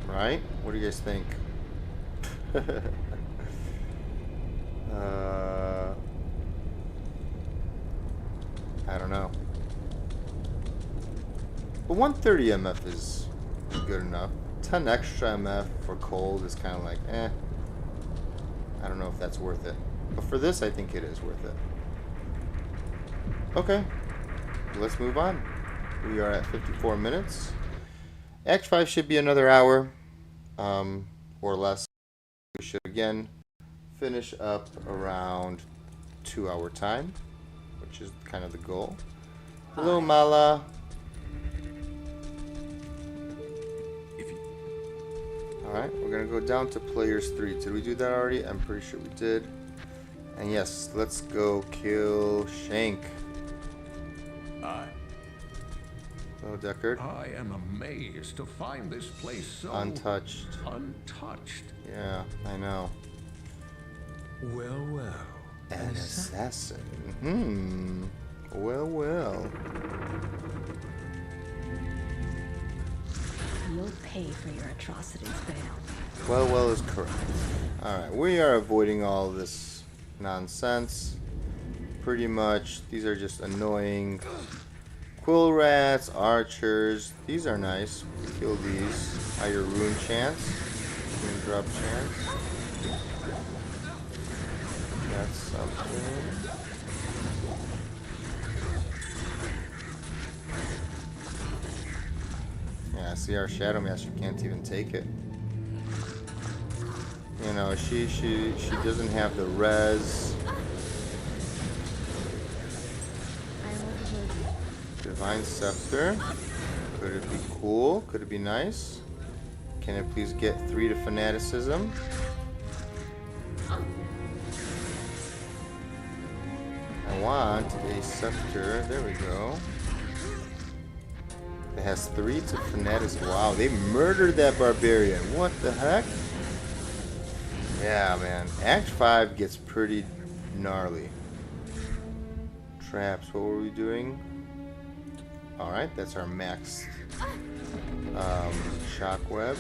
Right? What do you guys think? I don't know. But 130 MF is good enough. 10 extra MF for cold is kind of like, eh. I don't know if that's worth it. But for this, I think it is worth it. Okay. Let's move on. We are at 54 minutes. Act 5 should be another hour. Or less. We should again finish up around 2-hour time, which is kind of the goal. Hello, Mala. Alright, we're gonna go down to players 3. Did we do that already? I'm pretty sure we did. And yes, let's go kill Shank. Hello, Deckard. I am amazed to find this place so Untouched. untouched. Yeah, I know. Well, well. An assassin. Well, well. You'll pay for your atrocities, Bale. Well is correct. Alright, we are avoiding all this nonsense. Pretty much, these are just annoying quill rats, archers. These are nice. Kill these. Higher rune chance. Rune drop chance. That's something. Yeah, see, our Shadow Master can't even take it. You know, she doesn't have the res. Divine Scepter. Could it be cool? Could it be nice? Can it please get 3 to Fanaticism? I want a Scepter. There we go. It has 3 to Fanaticism. Wow, they murdered that Barbarian. What the heck? Yeah, man. Act 5 gets pretty gnarly. Traps. What were we doing? Alright, that's our max shockweb.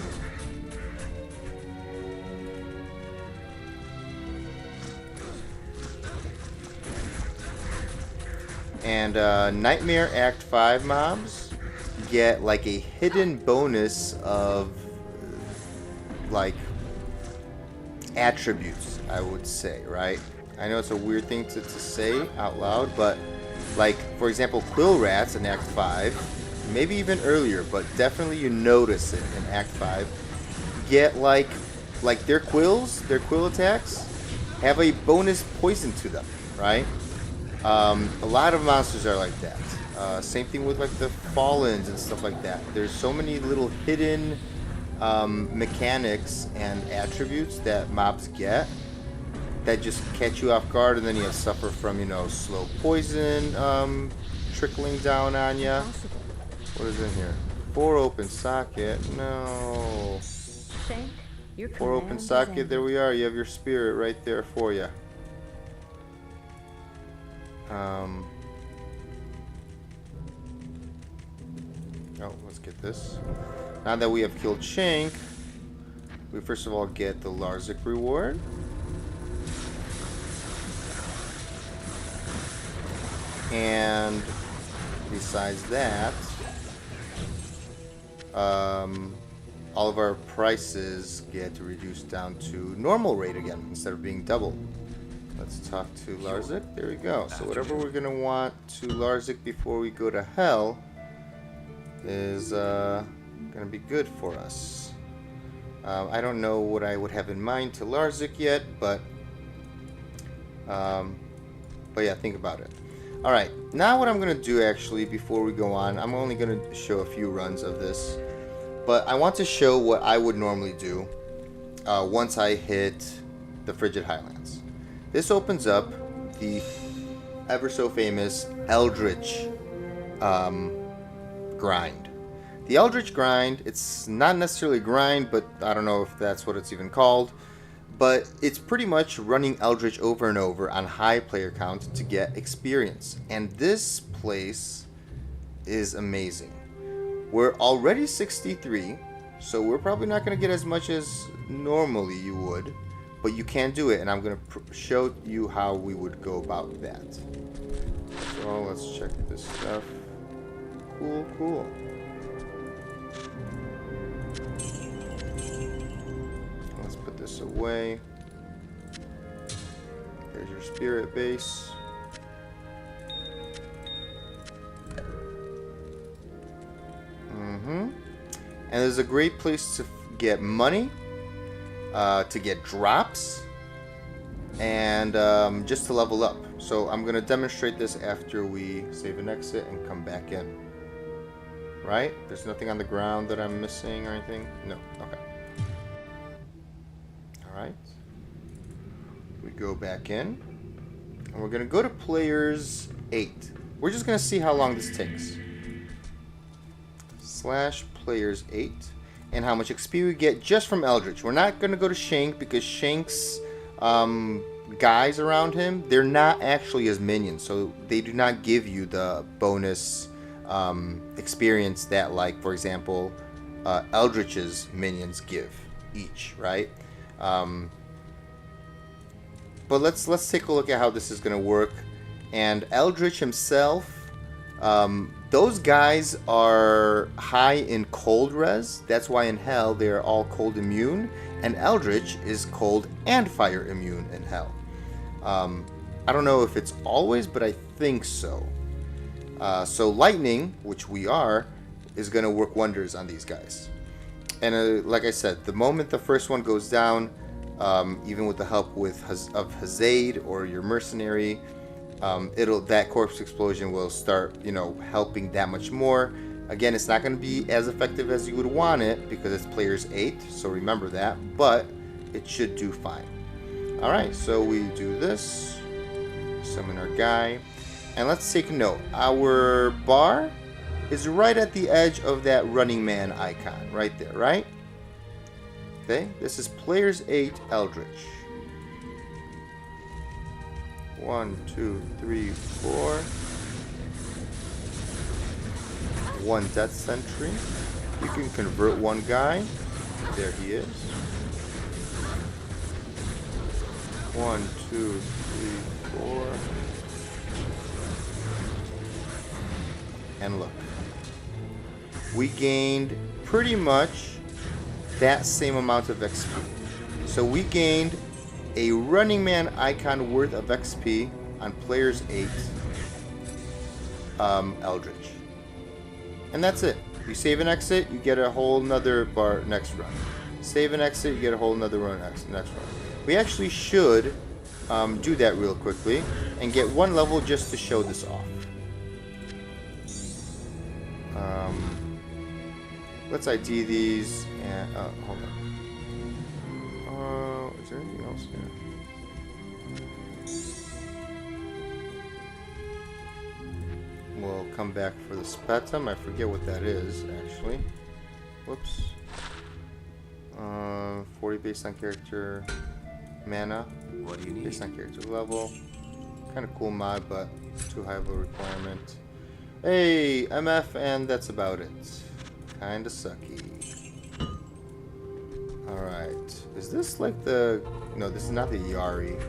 And Nightmare Act 5 mobs get like a hidden bonus of like attributes, I would say, right? I know it's a weird thing to say out loud, but like, for example, Quill Rats in Act 5, maybe even earlier, but definitely you notice it in Act 5, get like their quills, their quill attacks, have a bonus poison to them, right? A lot of monsters are like that. Same thing with like the Fallens and stuff like that. There's so many little hidden mechanics and attributes that mobs get that just catch you off guard, and then you suffer from, you know, slow poison trickling down on you. What is in here? 4 open socket. No. Shank, your 4 open command is socket. ended. There we are. You have your spirit right there for you. Oh, let's get this. Now that we have killed Shank, we first of all get the Larzik reward. And besides that, all of our prices get reduced down to normal rate again instead of being double. Let's talk to Larzik. There we go. So whatever we're going to want to Larzik before we go to hell is going to be good for us. I don't know what I would have in mind to Larzik yet, but yeah, think about it. Alright, now what I'm going to do actually before we go on, I'm only going to show a few runs of this, but I want to show what I would normally do once I hit the Frigid Highlands. This opens up the ever so famous Eldritch grind. The Eldritch grind, it's not necessarily a grind, but I don't know if that's what it's even called. But it's pretty much running Eldritch over and over on high player count to get experience. And this place is amazing. We're already 63, so we're probably not going to get as much as normally you would. But you can do it, and I'm going to show you how we would go about that. So let's check this stuff. Cool, cool. Let's put this away. There's your spirit base. And there's a great place to get money, to get drops, and just to level up. So I'm going to demonstrate this after we save and exit and come back in. Right? There's nothing on the ground that I'm missing or anything? No. Okay. Alright. We go back in. And we're going to go to players 8. We're just going to see how long this takes. /players 8. And how much XP we get just from Eldritch. We're not going to go to Shank because Shank's guys around him, they're not actually as minions. So they do not give you the bonus experience that, like, for example, Eldritch's minions give each, right? But let's take a look at how this is going to work. And Eldritch himself, those guys are high in cold res. That's why in Hell they are all cold immune, and Eldritch is cold and fire immune in Hell. I don't know if it's always, but I think so. So lightning, which we are, is going to work wonders on these guys. And like I said, the moment the first one goes down, even with the help of Hazaid or your mercenary, that corpse explosion will start, helping that much more. Again, it's not going to be as effective as you would want it because it's players 8, so remember that, but it should do fine. Alright, so we do this, summon our guy, and let's take note. Our bar is right at the edge of that running man icon, right there, right? Okay, this is players 8 Eldritch. 1, 2, 3, 4. 1 Death Sentry. You can convert one guy. There he is. 1, 2, 3, 4. And look. We gained pretty much that same amount of XP. So we gained a Running Man icon worth of XP on players 8 Eldritch. And that's it. You save and exit, you get a whole nother bar next run. Save and exit, you get a whole nother run next run. We actually should do that real quickly and get one level just to show this off. Let's ID these and hold on. Is there anything else here? We'll come back for the Spetum. I forget what that is actually. Whoops. 40 based on character mana. What do you need? Based on character level. Kind of cool mod, but too high of a requirement. Hey, MF, and that's about it. Kinda sucky. Alright. Is this like the... No, this is not the Yari.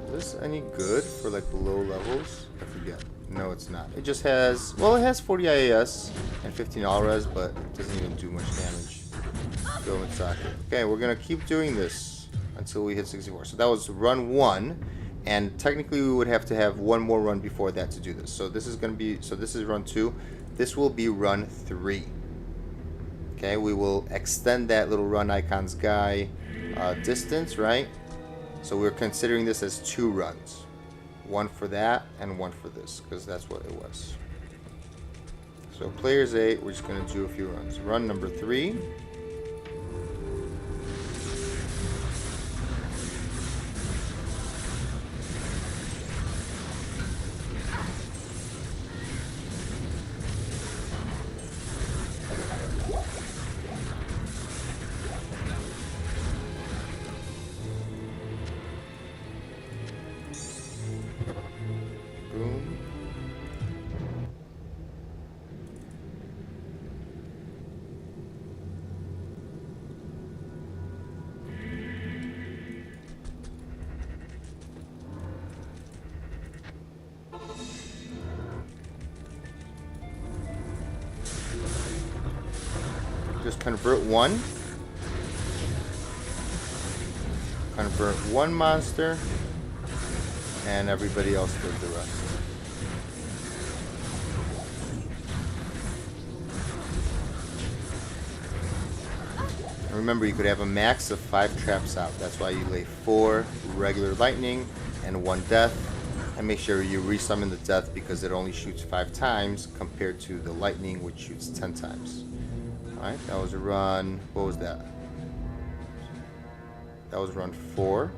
Is this any good for like low levels? I forget. No, it's not. It just has... Well, it has 40 IAS and 15 all-res, but it doesn't even do much damage. Go in socket. Okay, we're gonna keep doing this until we hit 64. So that was run 1. And technically we would have to have one more run before that to do this. So this is gonna be... So this is run 2. This will be run 3. Okay, we will extend that little run icons guy distance, right? So we're considering this as 2 runs. One for that and one for this, because that's what it was. So players 8, we're just going to do a few runs. Run number 3. Boom. Just convert one. Convert one monster. And everybody else does the rest. And remember, you could have a max of 5 traps out. That's why you lay 4 regular lightning and 1 death. And make sure you resummon the death because it only shoots 5 times compared to the lightning, which shoots 10 times. Alright, that was a run. What was that? That was run 4.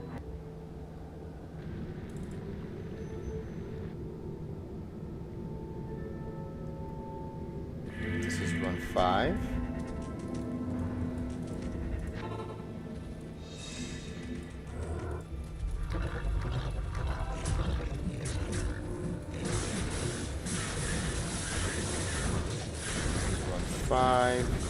This is run 5. Run 5.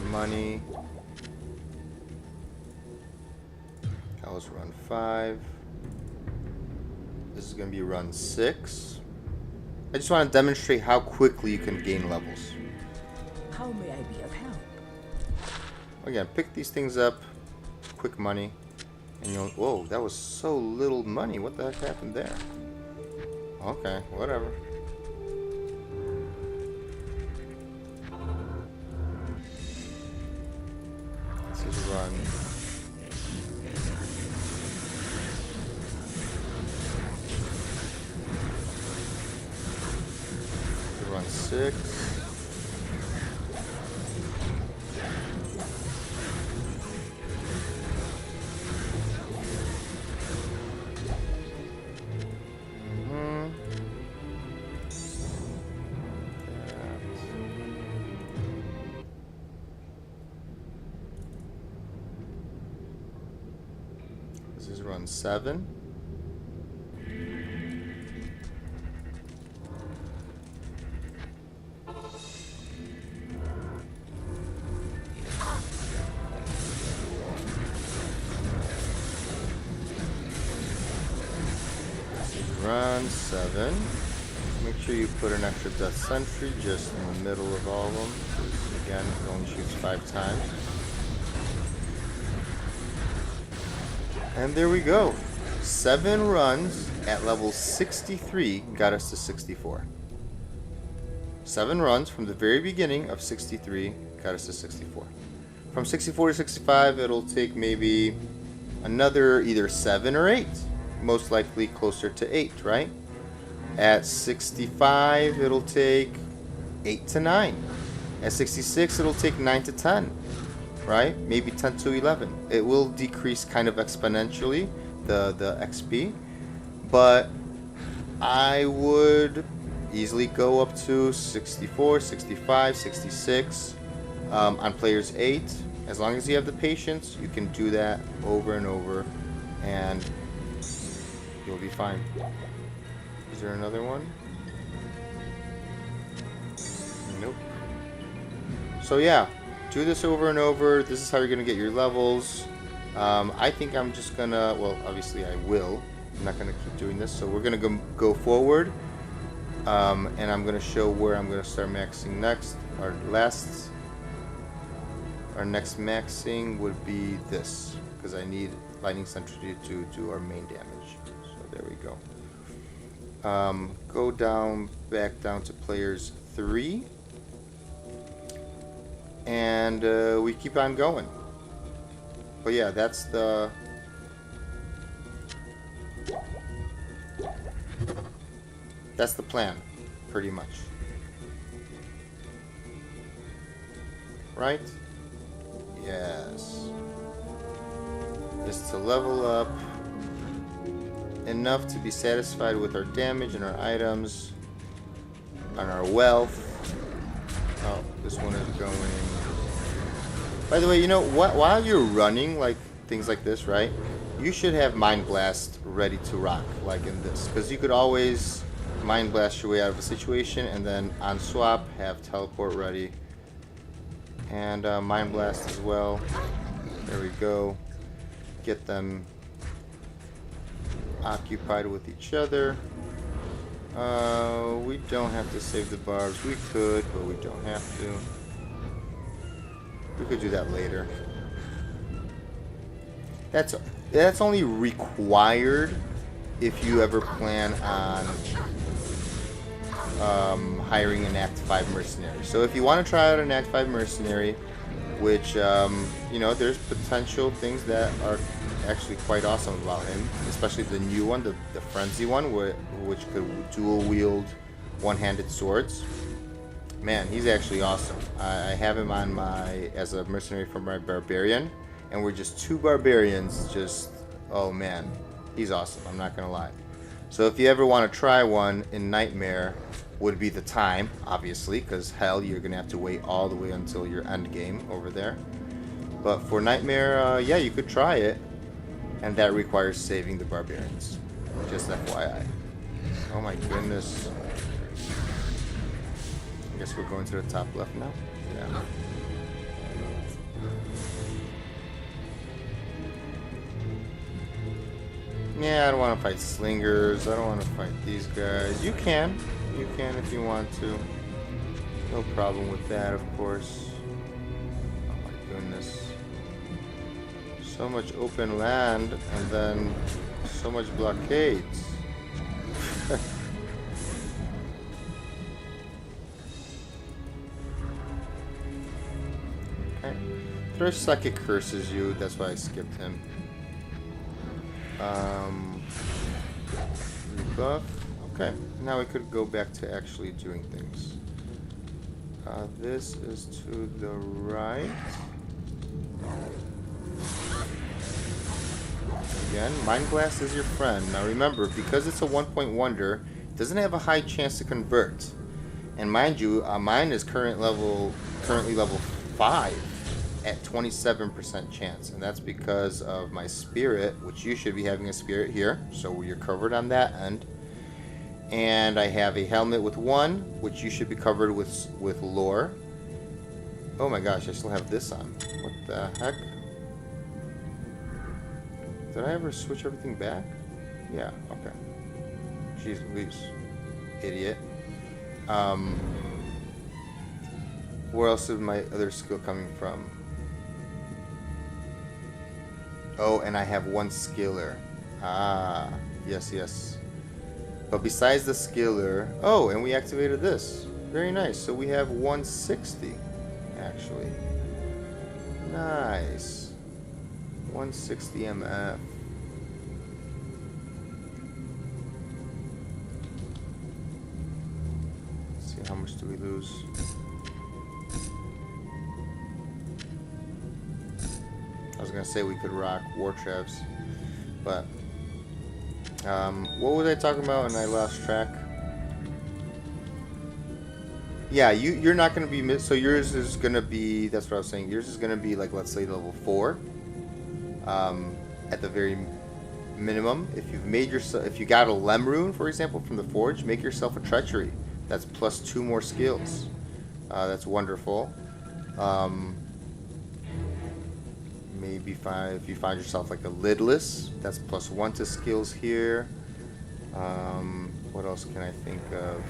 Money. That was run 5. This is going to be run 6. I just want to demonstrate how quickly you can gain levels. How may I be of help? Again, pick these things up. Quick money. And you'll... Whoa, that was so little money. What the heck happened there? Okay, whatever. This is run. Run 6. This is run 7. runs, 7. Make sure you put an extra death sentry just in the middle of all of them. Because again, it only shoots 5 times. And there we go. 7 runs at level 63 got us to 64. 7 runs from the very beginning of 63 got us to 64. From 64 to 65, it'll take maybe another either 7 or 8. Most likely closer to 8, right? At 65, it'll take 8 to 9. At 66, it'll take 9 to 10, right? Maybe 10 to 11. It will decrease kind of exponentially, the XP, but I would easily go up to 64, 65, 66 on players 8. As long as you have the patience, you can do that over and over, and you'll be fine. Is there another one? Nope. So yeah, do this over and over. This is how you're going to get your levels. I think I'm just going to, well, obviously I will. I'm not going to keep doing this. So we're going to go forward. And I'm going to show where I'm going to start maxing next. Our next maxing would be this, because I need Lightning Sentry to do our main damage. So there we go. Go back down to players 3. And we keep on going. But yeah, that's the plan, pretty much. Right? Yes. Just to level up enough to be satisfied with our damage and our items and our wealth. Oh, this one is going. By the way, you know what? While you're running like things like this, right? You should have Mind Blast ready to rock, like in this, because you could always Mind Blast your way out of a situation, and then on swap have Teleport ready, and Mind Blast as well. There we go. Get them occupied with each other. We don't have to save the barbs. We could, but we don't have to. We could do that later. That's only required if you ever plan on hiring an Act 5 mercenary. So if you want to try out an Act 5 mercenary, which you know, there's potential things that are actually quite awesome about him, especially the new one, the frenzy one, which could dual wield one-handed swords. Man, he's actually awesome. I have him on as a mercenary for my barbarian, and we're just 2 barbarians. Just, oh man, he's awesome. I'm not gonna lie. So if you ever want to try one in Nightmare, would be the time, obviously, because hell, you're gonna have to wait all the way until your end game over there. But for Nightmare, yeah, you could try it, and that requires saving the barbarians. Just FYI. Oh my goodness. I guess we're going to the top left now. Yeah. Yeah, I don't want to fight slingers. I don't want to fight these guys. You can if you want to. No problem with that, of course. Oh my goodness. So much open land, and then so much blockades. Okay. Throw Psychic curses you, that's why I skipped him. Rebuff. Okay, now we could go back to actually doing things. This is to the right. Again, Mind Blast is your friend. Now remember, because it's a 1-point wonder, it doesn't have a high chance to convert. And mind you, mine is currently level 5 at 27% chance, and that's because of my spirit, which you should be having a spirit here, so you're covered on that end. And I have a helmet with 1, which you should be covered with lore. Oh my gosh, I still have this on. What the heck? Did I ever switch everything back? Yeah, okay. Jeez Louise. Idiot. Where else is my other skill coming from? Oh, and I have one skiller. Ah, yes, yes. But besides the skiller... Oh, and we activated this. Very nice. So we have 160, actually. Nice. 160 MF. Let's see, how much do we lose? I was gonna say we could rock war traps, but what was I talking about and I lost track? Yeah, you're not gonna be so yours is gonna be, that's what I was saying, yours is gonna be like, let's say level 4 at the very minimum. If you've made yourself, if you got a Lem rune, for example, from the forge, make yourself a treachery. That's plus 2 more skills. That's wonderful. Maybe if you find yourself like a lidless, that's plus 1 to skills here. What else can I think of?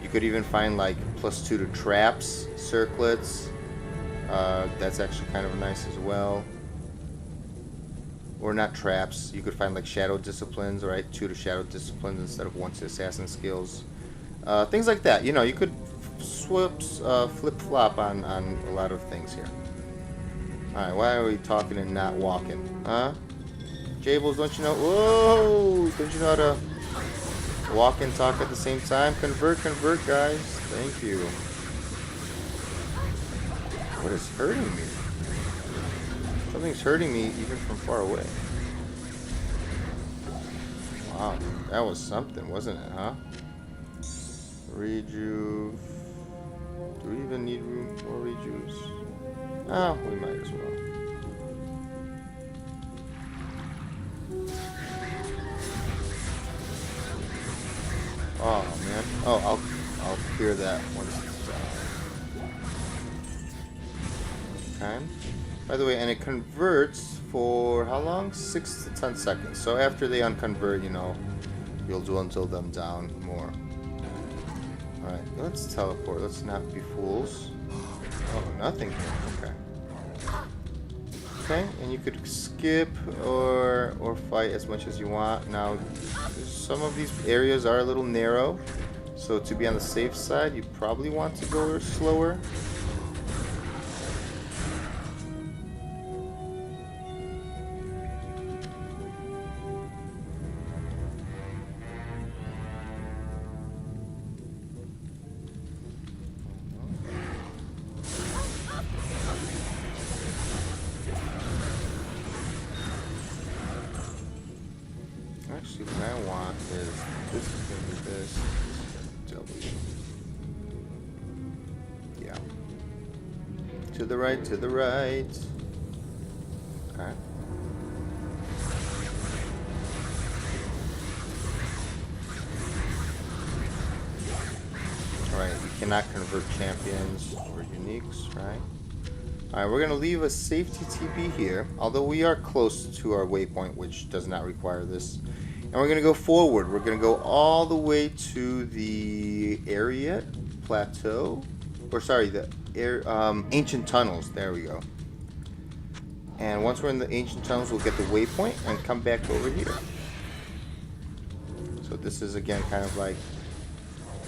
You could even find like plus 2 to traps, circlets. That's actually kind of nice as well. Or not traps. You could find like shadow disciplines, right? 2 to shadow disciplines instead of 1 to assassin skills. Things like that. You know, you could flip-flop on a lot of things here. Alright, why are we talking and not walking? Huh? Jables, don't you know? Whoa! Don't you know how to walk and talk at the same time? Convert, guys. Thank you. What is hurting me? Something's hurting me even from far away. Wow, that was something, wasn't it, huh? Rejuve. Do we even need room for rejuves? Oh, we might as well. Oh man. Oh, I'll clear that once it's done. Okay. By the way, and it converts for how long? 6 to 10 seconds. So after they unconvert, you know, you'll dwindle them down more. Alright, let's teleport. Let's not be fools. Oh, nothing here. Okay. Okay, and you could skip or fight as much as you want. Now, some of these areas are a little narrow, so to be on the safe side, you probably want to go slower. Actually, what I want is this is going to be this. W. Yeah. To the right, to the right. Okay. Alright, we cannot convert champions or uniques, right? Alright, we're going to leave a safety TP here, although we are close to our waypoint, which does not require this. And we're going to go forward. We're going to go all the way to the Ariat Plateau. Or sorry, the Ancient Tunnels. There we go. And once we're in the Ancient Tunnels, we'll get the waypoint and come back over here. So this is, again, kind of like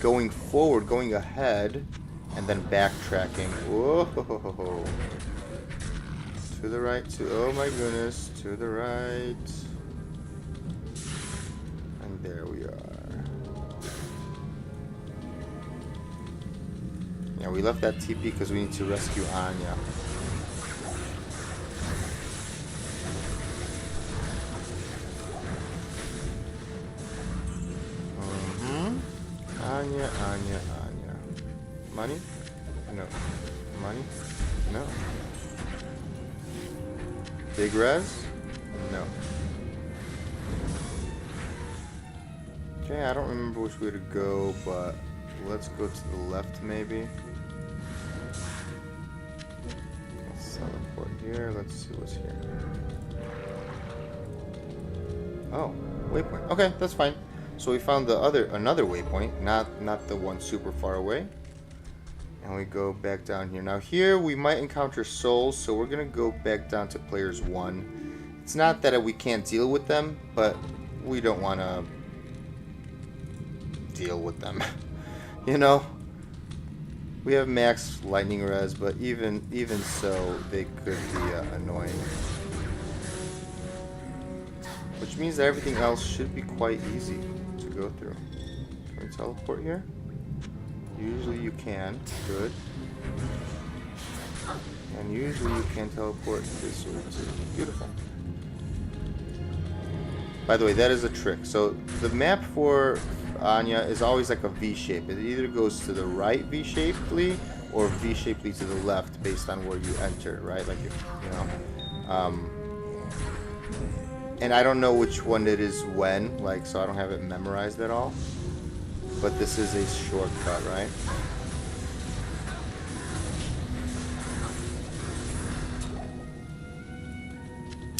going forward, going ahead, and then backtracking. Whoa! To the right, oh my goodness, to the right. And there we are. Yeah, we left that TP because we need to rescue Anya. Anya. Money? No. Money? No. Big res? No. Okay, I don't remember which way to go, but let's go to the left maybe. Let's teleport here. Let's see what's here. Oh, waypoint. Okay, that's fine. So we found another waypoint, not the one super far away. And we go back down here. Now here we might encounter souls, so we're gonna go back down to players 1. It's not that we can't deal with them, but we don't want to deal with them. You know, we have max lightning res, but even so, they could be annoying. Which means that everything else should be quite easy to go through. Can we teleport here? Usually you can. Good. And usually you can teleport this way too. Beautiful. By the way, that is a trick. So the map for Anya is always like a V shape. It either goes to the right V shapedly or V shapedly to the left based on where you enter, right? Like if you know. And I don't know which one it is when, like, so I don't have it memorized at all. But this is a shortcut, right?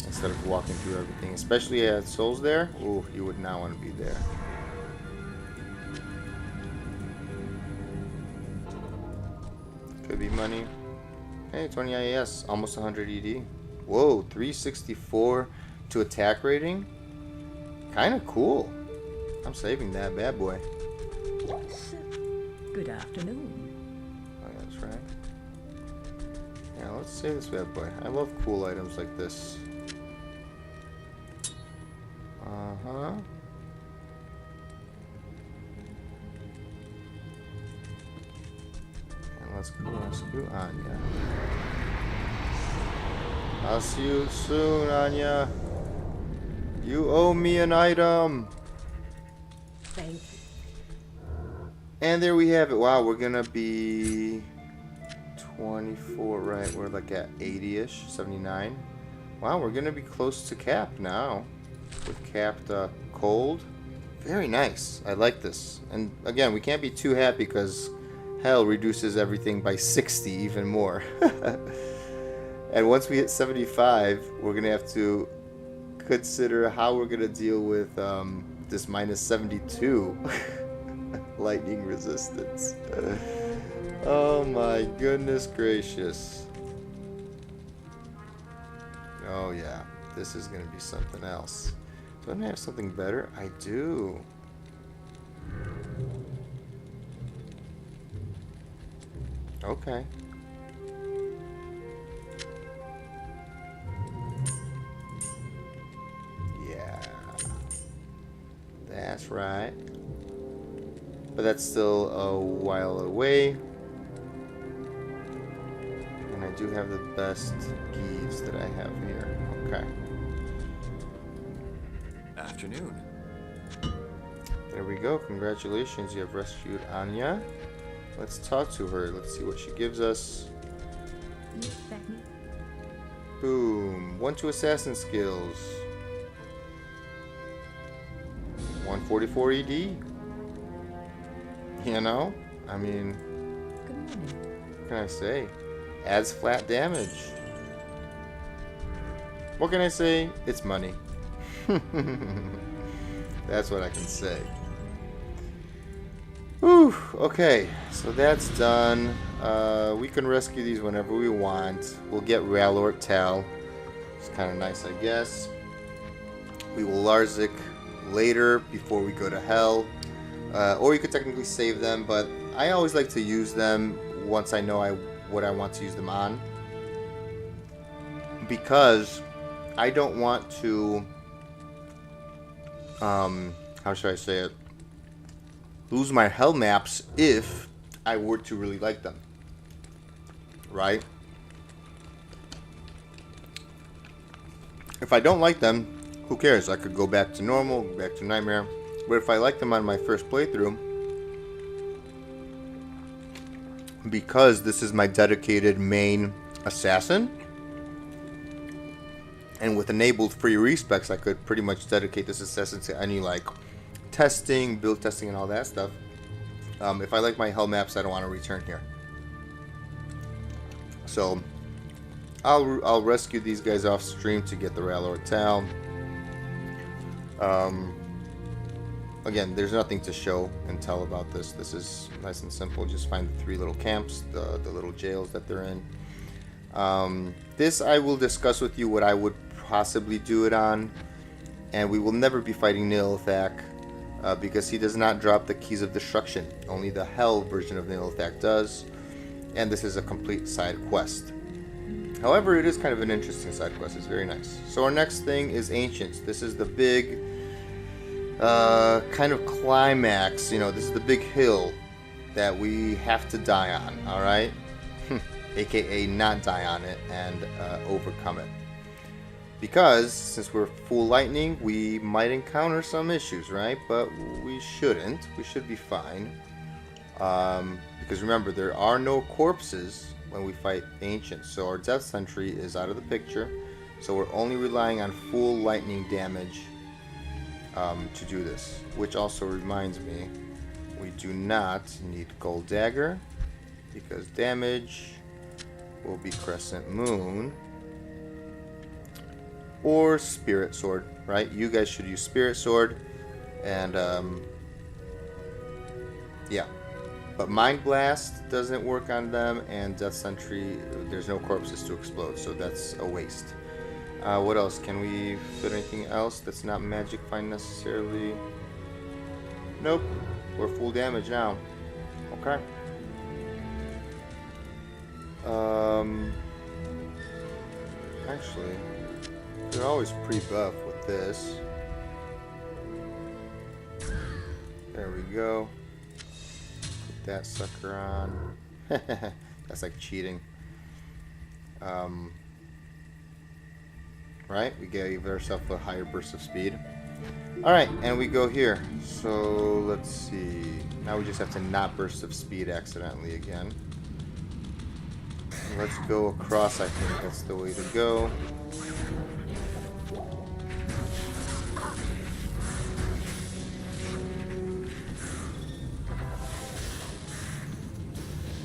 Instead of walking through everything, especially at souls there. Ooh, you would not want to be there. Could be money. Hey, 20 IAS, almost 100 ED. Whoa, 364 to attack rating. Kind of cool. I'm saving that bad boy. Good afternoon. Oh, yeah, that's right. Yeah, let's save this bad boy. I love cool items like this. Uh-huh. And let's go rescue Anya. I'll see you soon, Anya. You owe me an item. Thank you. And there we have it. Wow, we're gonna be 24, right? We're like at 80-ish, 79. Wow, we're gonna be close to cap now. With capped cold. Very nice. I like this. And again, we can't be too happy because hell reduces everything by 60 even more. And once we hit 75, we're gonna have to consider how we're gonna deal with this minus 72 lightning resistance. Oh my goodness gracious. Oh yeah, this is gonna be something else. Don't I have something better? I do. Okay. Yeah. That's right. But that's still a while away. And I do have the best geese that I have here. Okay. Afternoon. There we go. Congratulations. You have rescued Anya. Let's talk to her. Let's see what she gives us. Boom. 1-2 assassin skills. 144 ED. You know? I mean, Good morning. what can I say? Adds flat damage. What can I say? It's money. That's what I can say. Whew, okay, so that's done. We can rescue these whenever we want. We'll get Ralort Tal. It's kind of nice, I guess. We will Larzik later before we go to hell. Or you could technically save them, but I always like to use them once I know what I want to use them on. Because I don't want to... how should I say it? Lose my hell maps if I were to really like them. Right? If I don't like them, who cares? I could go back to normal, back to nightmare. But if I like them on my first playthrough, because this is my dedicated main assassin, and with enabled free respecs, I could pretty much dedicate this assassin to any like testing, build testing, and all that stuff. If I like my hell maps, I don't want to return here. So I'll rescue these guys off stream to get the Ralor Tal. Again, there's nothing to show and tell about this. This is nice and simple. Just find the 3 little camps, the little jails that they're in. This I will discuss with you what I would possibly do it on, and we will never be fighting Nilithak because he does not drop the Keys of Destruction. Only the Hell version of Nilithak does, and this is a complete side quest. However, it is kind of an interesting side quest. It's very nice. So our next thing is Ancients. This is the big kind of climax. You know, this is the big hill that we have to die on. All right, aka not die on it and overcome it. Because since we're full lightning, we might encounter some issues, right? But we shouldn't. We should be fine. Because remember, there are no corpses when we fight Ancients, so our death sentry is out of the picture. So we're only relying on full lightning damage to do this. Which also reminds me, we do not need Gold Dagger because damage will be Crescent Moon or Spirit Sword, right? You guys should use Spirit Sword, and yeah. But Mind Blast doesn't work on them, and Death Sentry, there's no corpses to explode, so that's a waste. What else? Can we fit anything else that's not Magic Find necessarily? Nope. We're full damage now. Okay. Actually, they're always pre-buff with this. There we go. Put that sucker on. That's like cheating. Right? We gave ourselves a higher burst of speed. Alright, and we go here. So, let's see. Now we just have to not burst of speed accidentally again. Let's go across, I think that's the way to go.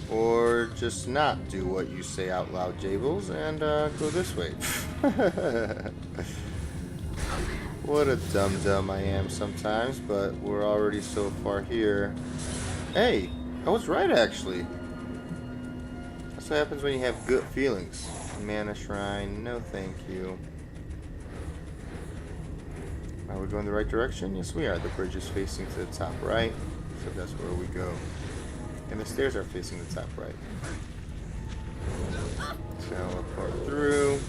Or just not do what you say out loud, Jables, and go this way. What a dum-dum I am sometimes, but we're already so far here. Hey, I was right actually. That's what happens when you have good feelings. Mana Shrine, no thank you. Are we going the right direction? Yes we are. The bridge is facing to the top right, so that's where we go. And the stairs are facing the top right. Teleport through.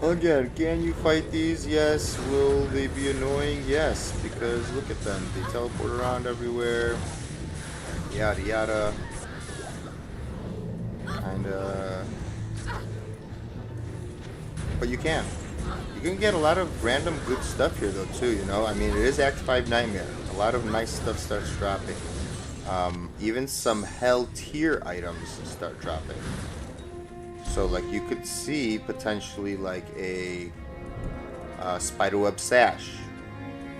Again, can you fight these? Yes. Will they be annoying? Yes, because look at them. They teleport around everywhere. Yada yada. Kinda. But you can. You can get a lot of random good stuff here though too, you know? I mean, it is Act 5 Nightmare. A lot of nice stuff starts dropping. Even some hell tier items start dropping. So like you could see potentially like a spiderweb sash,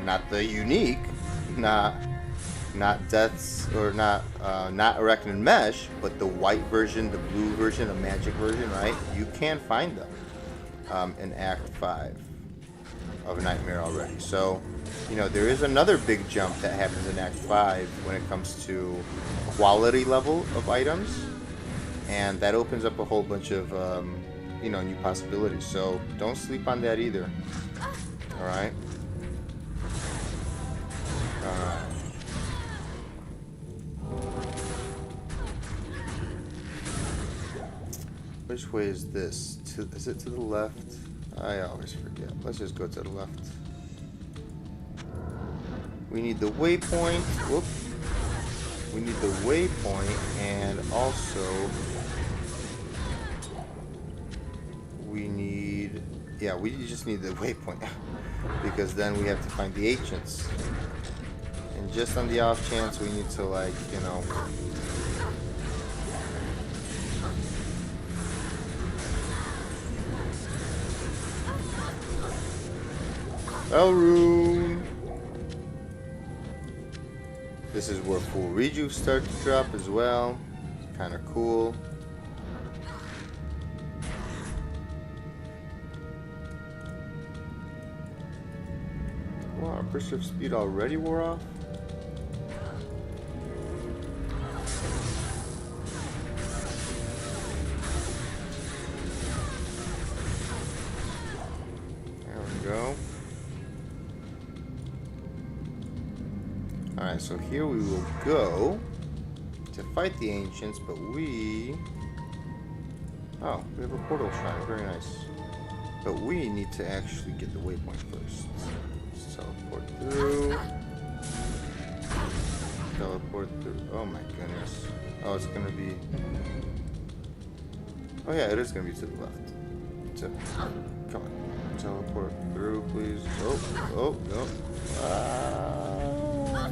not the unique, not deaths or not arachnid mesh, but the white version, the blue version, the magic version, right? You can find them in Act 5 of Nightmare already. So you know there is another big jump that happens in Act 5 when it comes to quality level of items. And that opens up a whole bunch of, you know, new possibilities. So don't sleep on that either. All right. Which way is this? Is it to the left? I always forget. Let's just go to the left. We need the waypoint. Whoop. We need the waypoint, and also we need, yeah, we just need the waypoint because then we have to find the ancients. And just on the off chance we need to, like, you know, Elrune. This is where full rejuve start to drop as well. Kind of cool. Our burst of speed already wore off? There we go. Alright, so here we will go to fight the ancients, but we... Oh, we have a portal shrine. Very nice. But we need to actually get the waypoint first. Let's teleport through. Teleport through. Oh my goodness. Oh, it's gonna be... Oh yeah, it is gonna be to the left. Come on. Teleport through, please. Oh, no. Ah.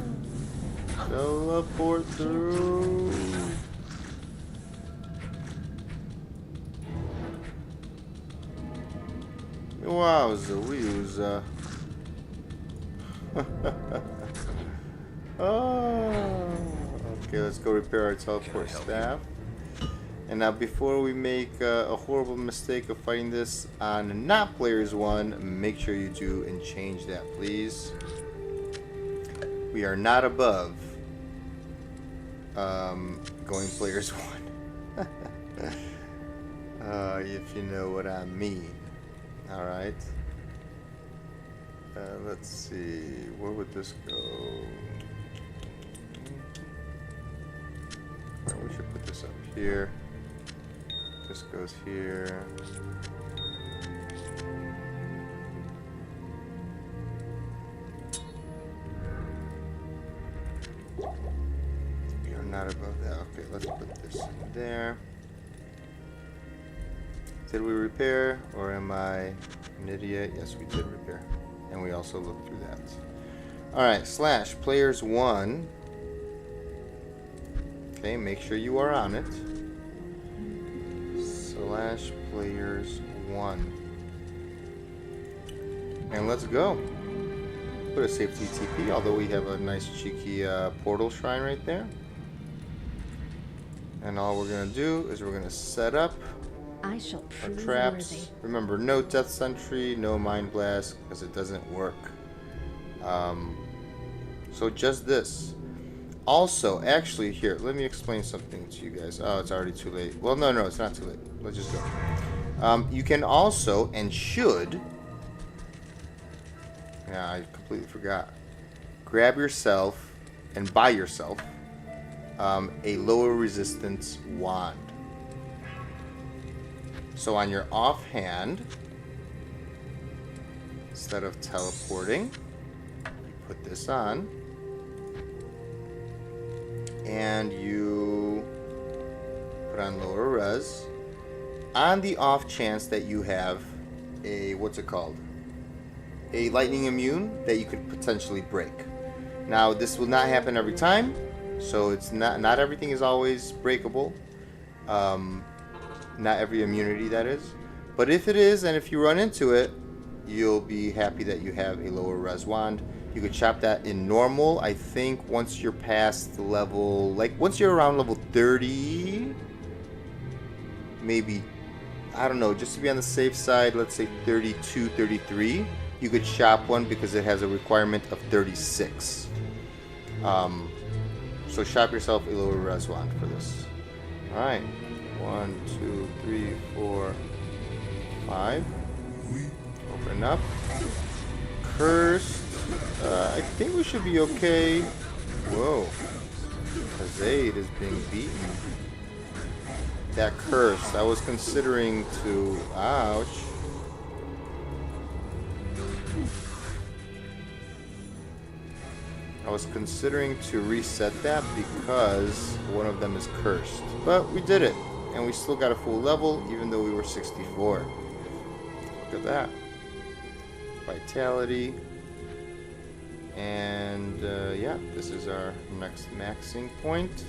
Teleport through. Wowza, wowza. Oh. Okay, let's go repair our teleport staff. And now before we make a horrible mistake of fighting this on not players 1, make sure you do and change that, please. We are not above going players 1. If you know what I mean. Alright. Let's see. Where would this go? Well, we should put this up here. This goes here. We are not above that. Okay, let's put this in there. Did we repair, or am I an idiot? Yes, we did repair. And we also looked through that. Alright, slash players 1. Okay, make sure you are on it. Slash players 1. And let's go. Put a safety TP, although we have a nice cheeky portal shrine right there. And all we're going to do is we're going to set up I shall our prove traps. worthy. Remember, no death sentry, no mind blast, because it doesn't work. So just this. Also, actually, here, let me explain something to you guys. Oh, it's already too late. Well, no, it's not too late. Let's just go. You can also, and should, yeah, I completely forgot, grab yourself and buy yourself a lower resistance wand. So on your offhand, instead of teleporting, you put this on, and you put on lower res, on the off chance that you have a, what's it called? A lightning immune that you could potentially break. Now, this will not happen every time, so it's not everything is always breakable. Not every immunity, that is. But if it is, and if you run into it, you'll be happy that you have a lower res wand. You could chop that in normal. I think once you're past level, like once you're around level 30, maybe, I don't know, just to be on the safe side, let's say 32, 33, you could chop one because it has a requirement of 36. So chop yourself a lower res wand for this. Alright. 1, 2, 3, 4, 5. Open up. Cursed. I think we should be okay. Whoa. Zaid is being beaten. That cursed. I was considering to... Ouch. I was considering to reset that because one of them is cursed. But we did it. And we still got a full level, even though we were 64. Look at that. Vitality. And, yeah, this is our next maxing point.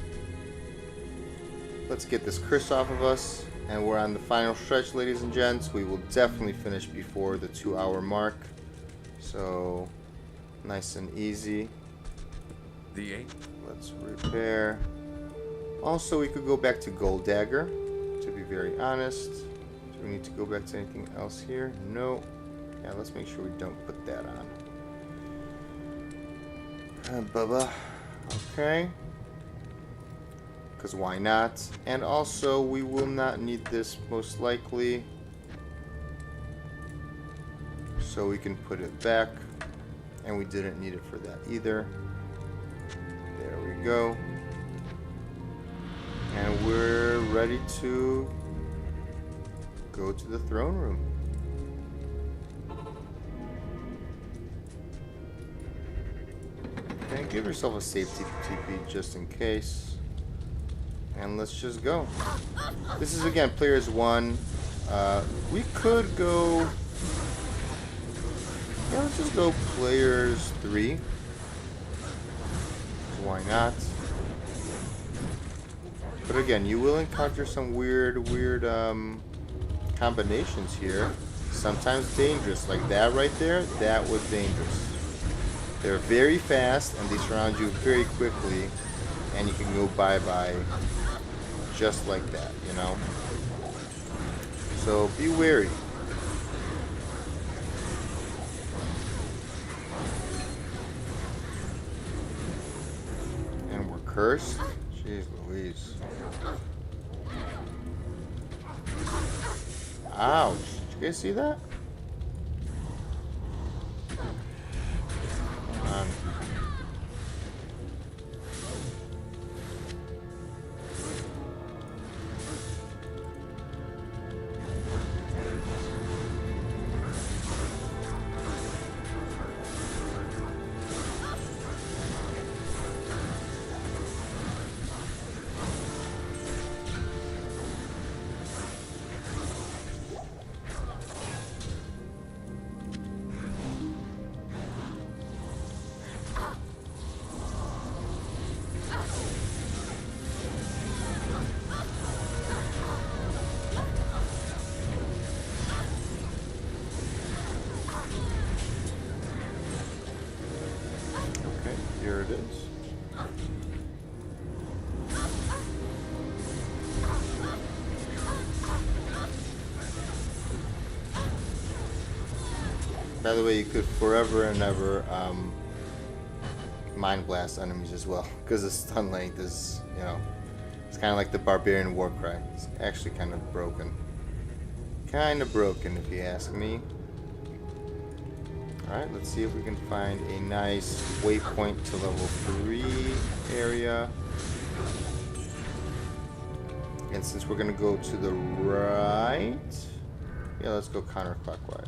Let's get this curse off of us. And we're on the final stretch, ladies and gents. We will definitely finish before the 2-hour mark. So, nice and easy. Let's repair. Also, we could go back to Gold Dagger, to be very honest. Do we need to go back to anything else here? No. Yeah, let's make sure we don't put that on. Bubba. Okay. Because why not? And also, we will not need this most likely. So we can put it back. And we didn't need it for that either. There we go. And we're ready to go to the throne room. Okay, give yourself a safety TP just in case. And let's just go. This is again players 1. We could go. Yeah, let's just go players 3. Why not? But again, you will encounter some weird combinations here. Sometimes dangerous, like that right there. That was dangerous. They're very fast and they surround you very quickly, and you can go bye-bye just like that, you know? So be wary. And we're cursed? Jeez Louise. Ouch. Did you guys see that? Come on. Here it is. By the way, you could forever and ever mind blast enemies as well, because the stun length is, you know, it's kind of like the barbarian war cry. It's actually kind of broken. Kind of broken, if you ask me. Alright, let's see if we can find a nice waypoint to level 3 area. And since we're going to go to the right, yeah, let's go counterclockwise.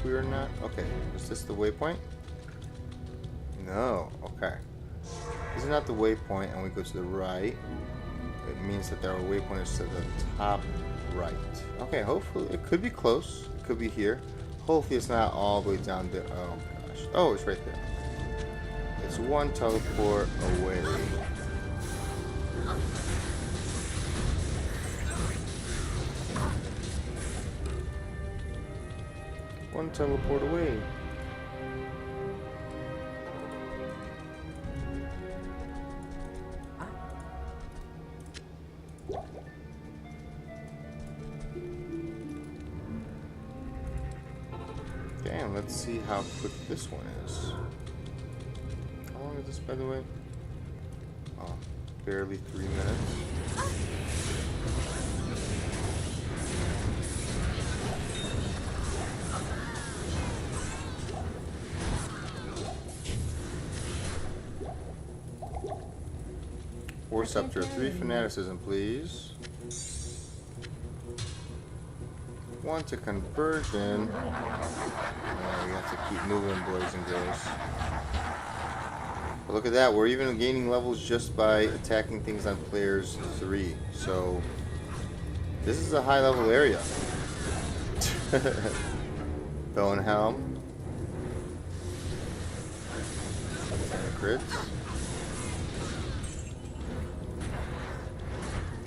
We're not. Okay, is this the waypoint? No. Okay. This is not the waypoint, and we go to the right. It means that our waypoint is to the top right. Okay, hopefully it could be close. It could be here. Hopefully it's not all the way down there. Oh gosh. Oh, it's right there. It's one teleport away. One teleport away. Damn, let's see how quick this one is. How long is this, by the way? Oh, barely 3 minutes. War Scepter, 3 fanaticism, please. 1 to conversion. We have to keep moving, boys and girls. But look at that, we're even gaining levels just by attacking things on players 3. So this is a high level area. Bow and helm. Crits.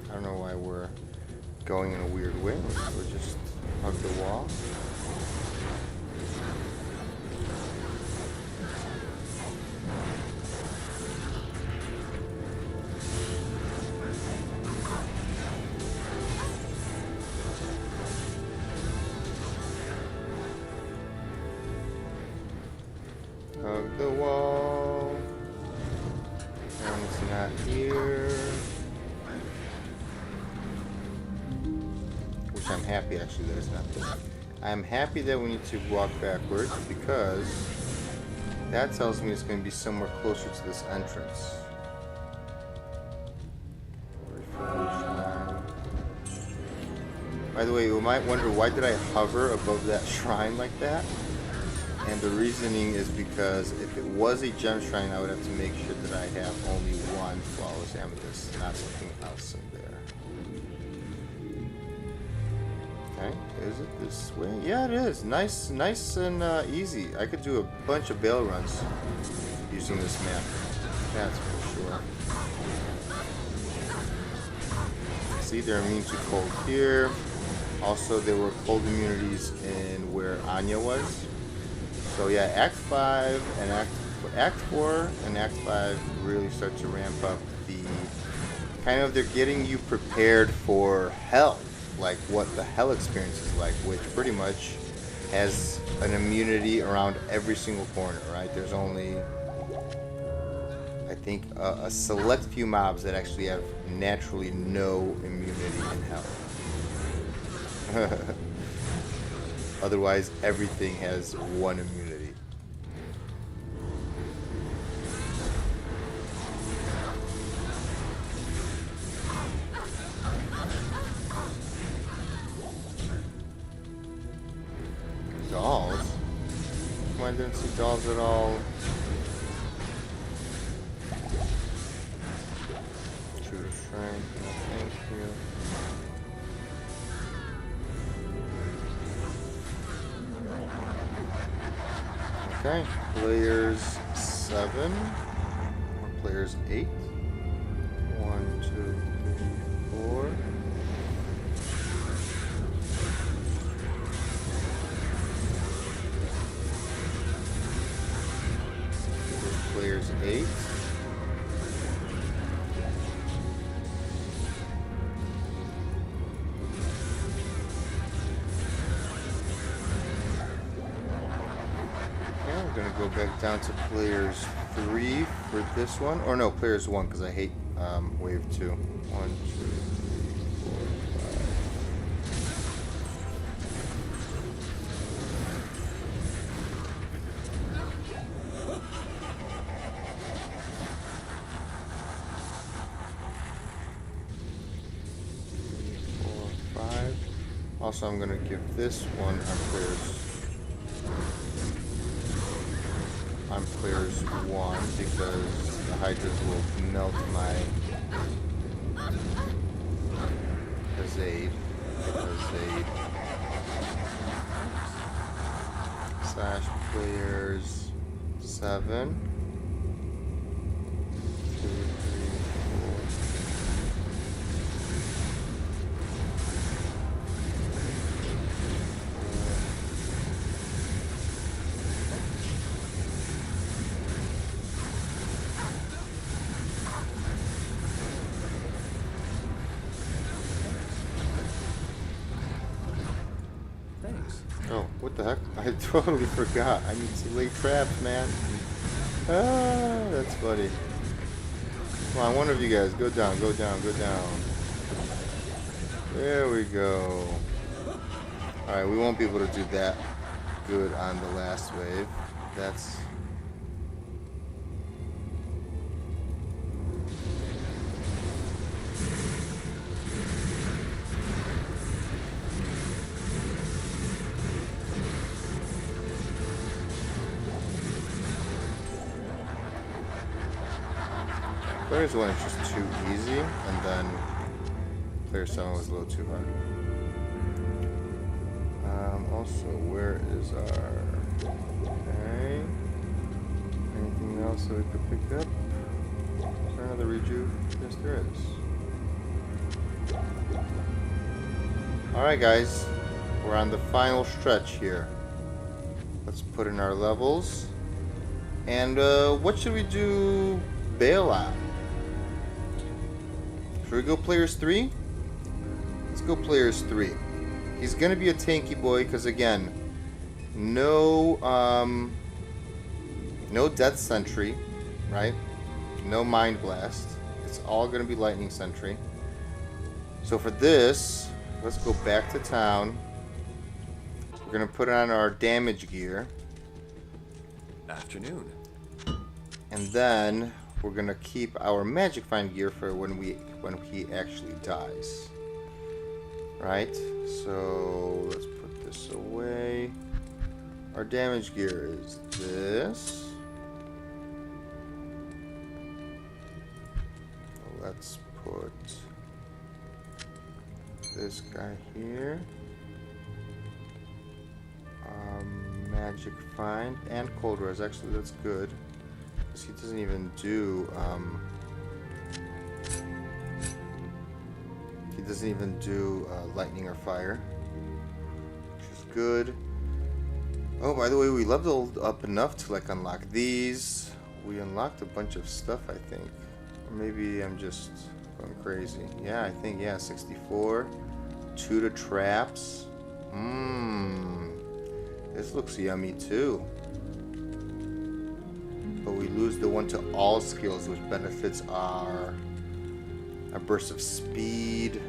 I don't know why we're going in a weird way. We'll just hug the wall. Hug the wall. And it's not here. Which I'm happy actually that it's not there. I'm happy that we need to walk backwards because that tells me it's going to be somewhere closer to this entrance. By the way, you might wonder why did I hover above that shrine like that? And the reasoning is because if it was a gem shrine, I would have to make sure that I have only one flawless amethyst, not something else in there. Okay, is it this way? Yeah, it is. Nice and easy. I could do a bunch of bail runs using this map. That's for sure. See, they're immune to cold here. Also, there were cold immunities in where Anya was. So yeah, Act 5 and Act 4 and Act 5 really start to ramp up the kind of, they're getting you prepared for hell, like what the hell experience is like, which pretty much has an immunity around every single corner, right? There's only, I think, a select few mobs that actually have naturally no immunity in hell. Otherwise, everything has one immunity. Dolls? Why didn't see dolls at all? True strength, no thank you. Okay, players 7 or players 8. 1, 2, 3, 4. There's players 8. Gonna go back down to players 3 for this one, or no, players 1 because I hate wave 2. 1, 2, 3, 4, 5. Also, I'm gonna give this one on players 1 because the hydras will melt my Hazade. Slash players 7. 2, 3, 4. Oh, what the heck? I totally forgot. I need to lay traps, man. Ah, that's funny. Come on, one of you guys. Go down, go down, go down. There we go. Alright, we won't be able to do that good on the last wave. That's... Players 1 is just too easy, and then player 7 was a little too hard. Also, where is our... Okay. Anything else that we could pick up? Is there another rejuve? Yes, there is. Alright, guys. We're on the final stretch here. Let's put in our levels. And what should we do bail at? Should we go players 3? Let's go players 3. He's gonna be a tanky boy because again, no death sentry, right? No mind blast. It's all gonna be lightning sentry. So for this, let's go back to town. We're gonna put on our damage gear. Afternoon. And then we're gonna keep our magic find gear for when he actually dies. Right? So let's put this away. Our damage gear is this. Let's put this guy here. Magic find and cold res. Actually, that's good. Because he doesn't even do lightning or fire, which is good. Oh, by the way, we leveled up enough to like unlock these. We unlocked a bunch of stuff, I think. Or maybe I'm just going crazy. Yeah, I think, yeah, 64. 2 to traps. This looks yummy too. But we lose the 1 to all skills, which benefits our burst of speed.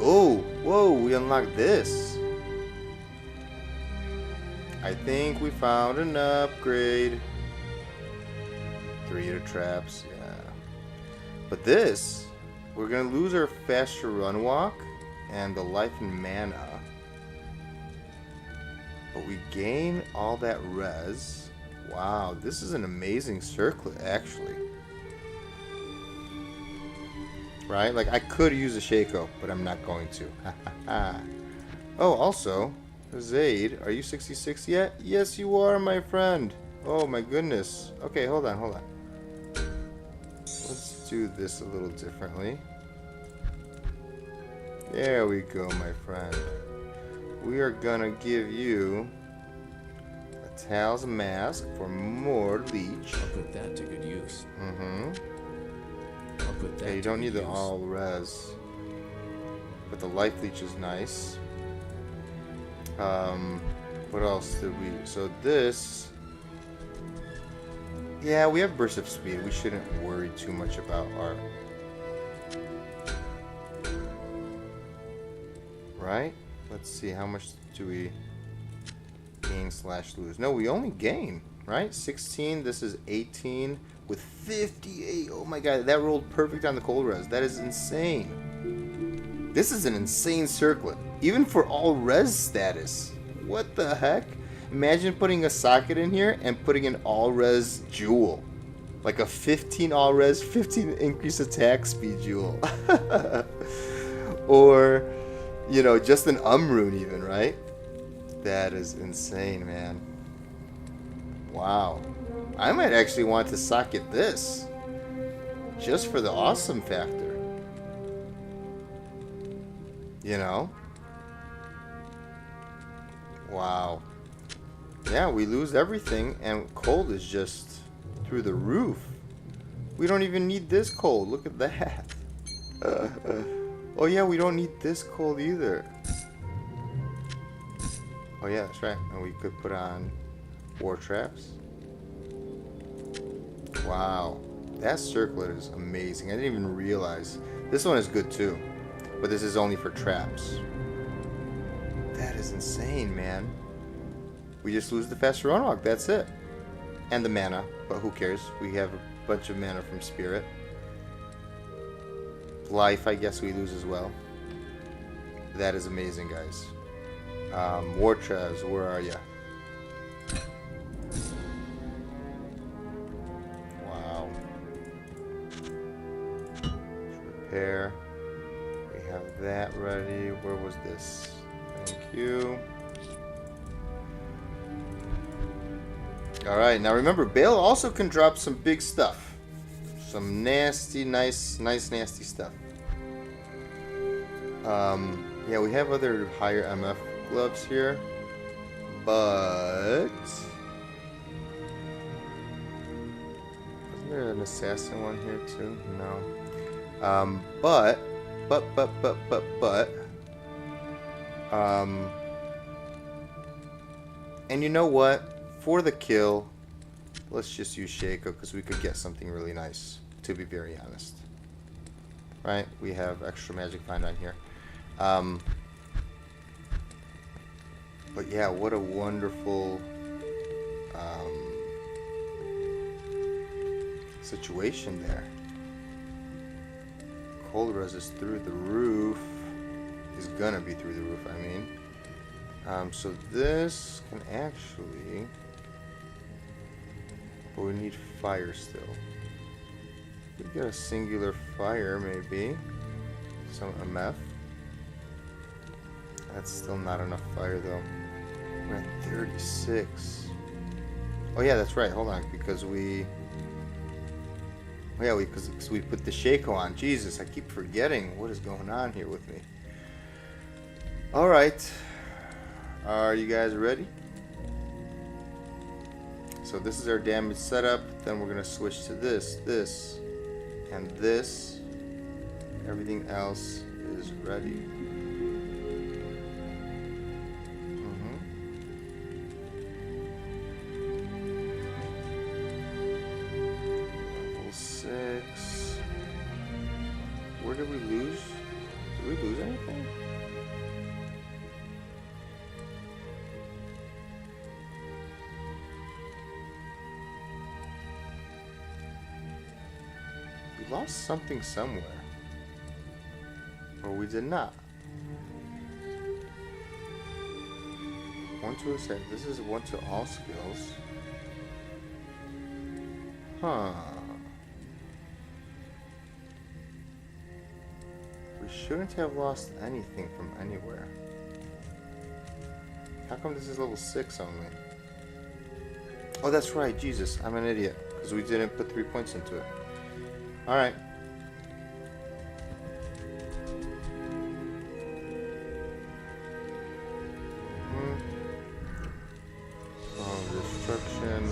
Oh, whoa, we unlocked this. I think we found an upgrade. 3 to traps, yeah. But this, we're gonna lose our faster run walk and the life and mana. But we gain all that res. Wow, this is an amazing circlet, actually. Right? Like, I could use a Shaco, but I'm not going to. Oh, also, Zaid, are you 66 yet? Yes, you are, my friend. Oh, my goodness. Okay, hold on. Let's do this a little differently. There we go, my friend. We are gonna give you a Talisman Mask for more leech. I'll put that to good use. I'll put that Okay, you don't need the all res. But the life leech is nice. What else did we... So this... Yeah, we have burst of speed. We shouldn't worry too much about our... Right? Let's see, how much do we gain / lose? No, we only gain, right? 16, this is 18 with 58. Oh my god, that rolled perfect on the cold res. That is insane. This is an insane circlet, even for all res status. What the heck? Imagine putting a socket in here and putting an all res jewel. Like a 15 all res, 15 increase attack speed jewel. Or... you know, just an rune even, right? That is insane, man. Wow. I might actually want to socket this. Just for the awesome factor. You know? Wow. Yeah, we lose everything, and cold is just through the roof. We don't even need this cold. Look at that. Oh yeah, we don't need this cold either. Oh yeah, that's right. And we could put on war traps. Wow. That circlet is amazing. I didn't even realize. This one is good too. But this is only for traps. That is insane, man. We just lose the faster run walk. That's it. And the mana. But who cares? We have a bunch of mana from Spirit. Life, I guess we lose as well. That is amazing, guys. War Traps, where are ya? Wow. Repair. We have that ready. Where was this? Thank you. Alright, now remember, Bale also can drop some big stuff. Some nasty, nice, nasty stuff. Yeah, we have other higher MF gloves here. But... isn't there an assassin one here too? No. But... And you know what? For the kill, let's just use Shaco because we could get something really nice, to be very honest. Right? We have extra magic find on here. But yeah, what a wonderful situation there. Cold resist through the roof is gonna be through the roof, I mean. So this can actually... but we need fire still. We get a singular fire, maybe. Some MF. That's still not enough fire, though. We're at 36. Oh, yeah, that's right. Hold on. Because we... oh, yeah, because we put the Shaco on. Jesus, I keep forgetting what is going on here with me. Alright. Are you guys ready? So this is our damage setup. Then we're going to switch to this, and this. Everything else is ready. Level 6. Where did we lose? Did we lose anything? We lost something somewhere. Or we did not. 1 to attack. This is 1 to all skills. Huh. We shouldn't have lost anything from anywhere. How come this is level 6 only? Oh, that's right. Jesus, I'm an idiot. Because we didn't put 3 points into it. Alright. Destruction.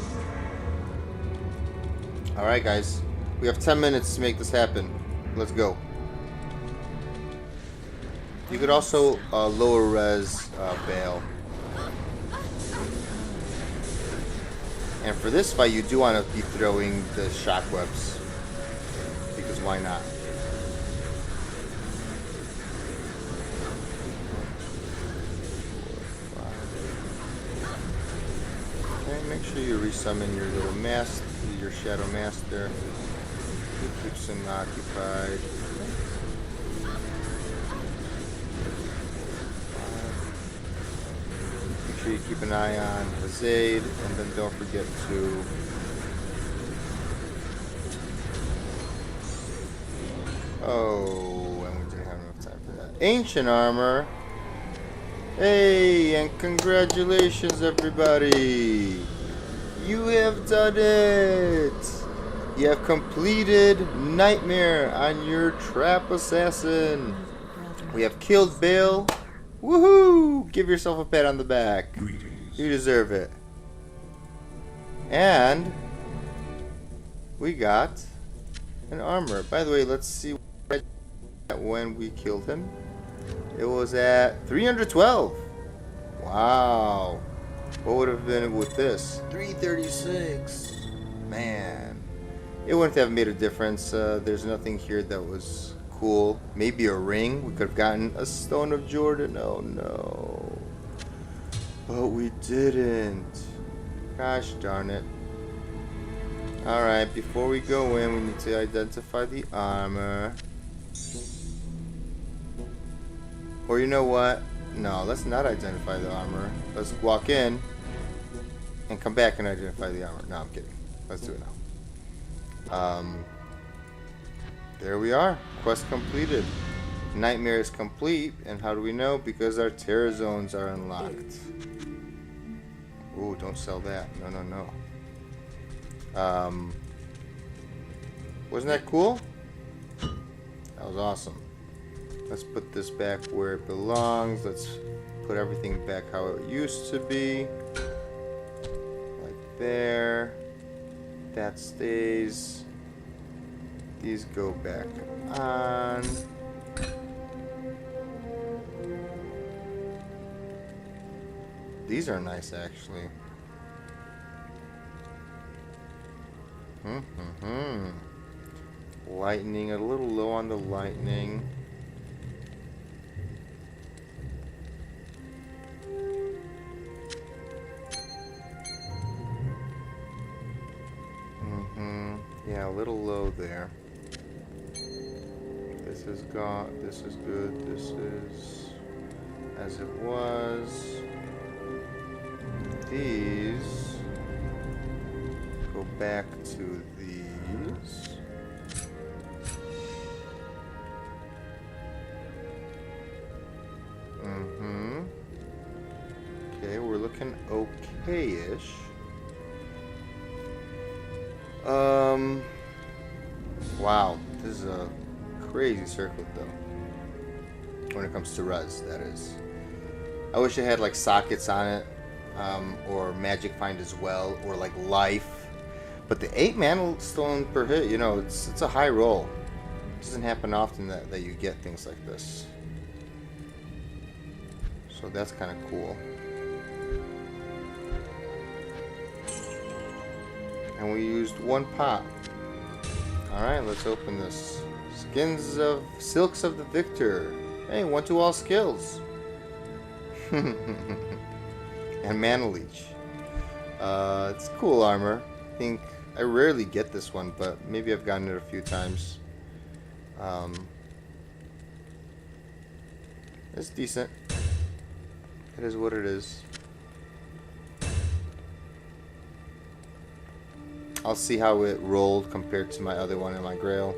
Alright, guys. We have 10 minutes to make this happen. Let's go. You could also lower res Bale. And for this fight, you do want to be throwing the shockwebs. Because why not? Okay, make sure you resummon your little master, your shadow master. It keeps him occupied. Make sure you keep an eye on Hazade, and then don't forget to oh, and we didn't have enough time for that. Ancient armor. Hey, and congratulations, everybody. You have done it. You have completed Nightmare on your Trap Assassin. We have killed Bale. Woohoo! Give yourself a pat on the back. Greetings. You deserve it. And we got an armor. By the way, let's see when we killed him. It was at 312. Wow. What would have been with this? 336. Man. It wouldn't have made a difference. There's nothing here that was cool. Maybe a ring. We could have gotten a Stone of Jordan. Oh no. But we didn't. Gosh darn it. Alright, before we go in, we need to identify the armor. Or you know what? No, let's not identify the armor. Let's walk in and come back and identify the armor. No, I'm kidding. Let's do it now. There we are. Quest completed. Nightmare is complete. And how do we know? Because our terror zones are unlocked. Ooh, don't sell that. No, no, no. Um, wasn't that cool? That was awesome. Let's put this back where it belongs. Let's put everything back how it used to be. Like there. That stays. These go back on. These are nice, actually. Lightning, a little low on the lightning. Yeah, a little low there. This is gone. This is good. This is as it was. These go back to these. Okay, we're looking okay-ish. Wow, this is a crazy circlet though. When it comes to res, that is. I wish it had like sockets on it, or magic find as well, or like life. But the 8 mana stone per hit, you know, it's a high roll. It doesn't happen often that you get things like this. So that's kind of cool. And we used 1 pot. Alright, let's open this. Silks of the Victor. Hey, 1/2 all skills. And Mana Leech. It's cool armor. I think I rarely get this one, but maybe I've gotten it a few times. It's decent. It is what it is. I'll see how it rolled compared to my other one in my Grail,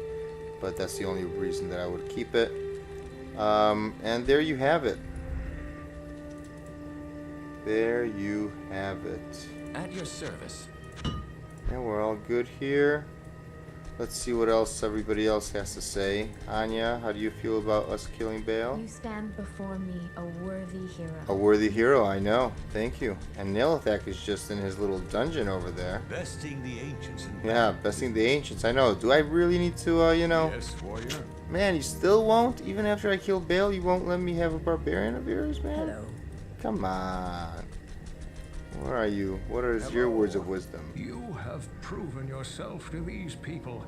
but that's the only reason that I would keep it. And there you have it. There you have it. At your service. And we're all good here. Let's see what else everybody else has to say. Anya, how do you feel about us killing Baal? You stand before me a worthy hero. A worthy hero, I know. Thank you. And Nelithak is just in his little dungeon over there. Besting the ancients. Yeah, besting the ancients. I know. Do I really need to, you know? Yes, warrior. Man, you still won't? Even after I kill Baal, you won't let me have a barbarian of yours, man? Hello. Come on. Where are you? What are your words of wisdom? You have proven yourself to these people.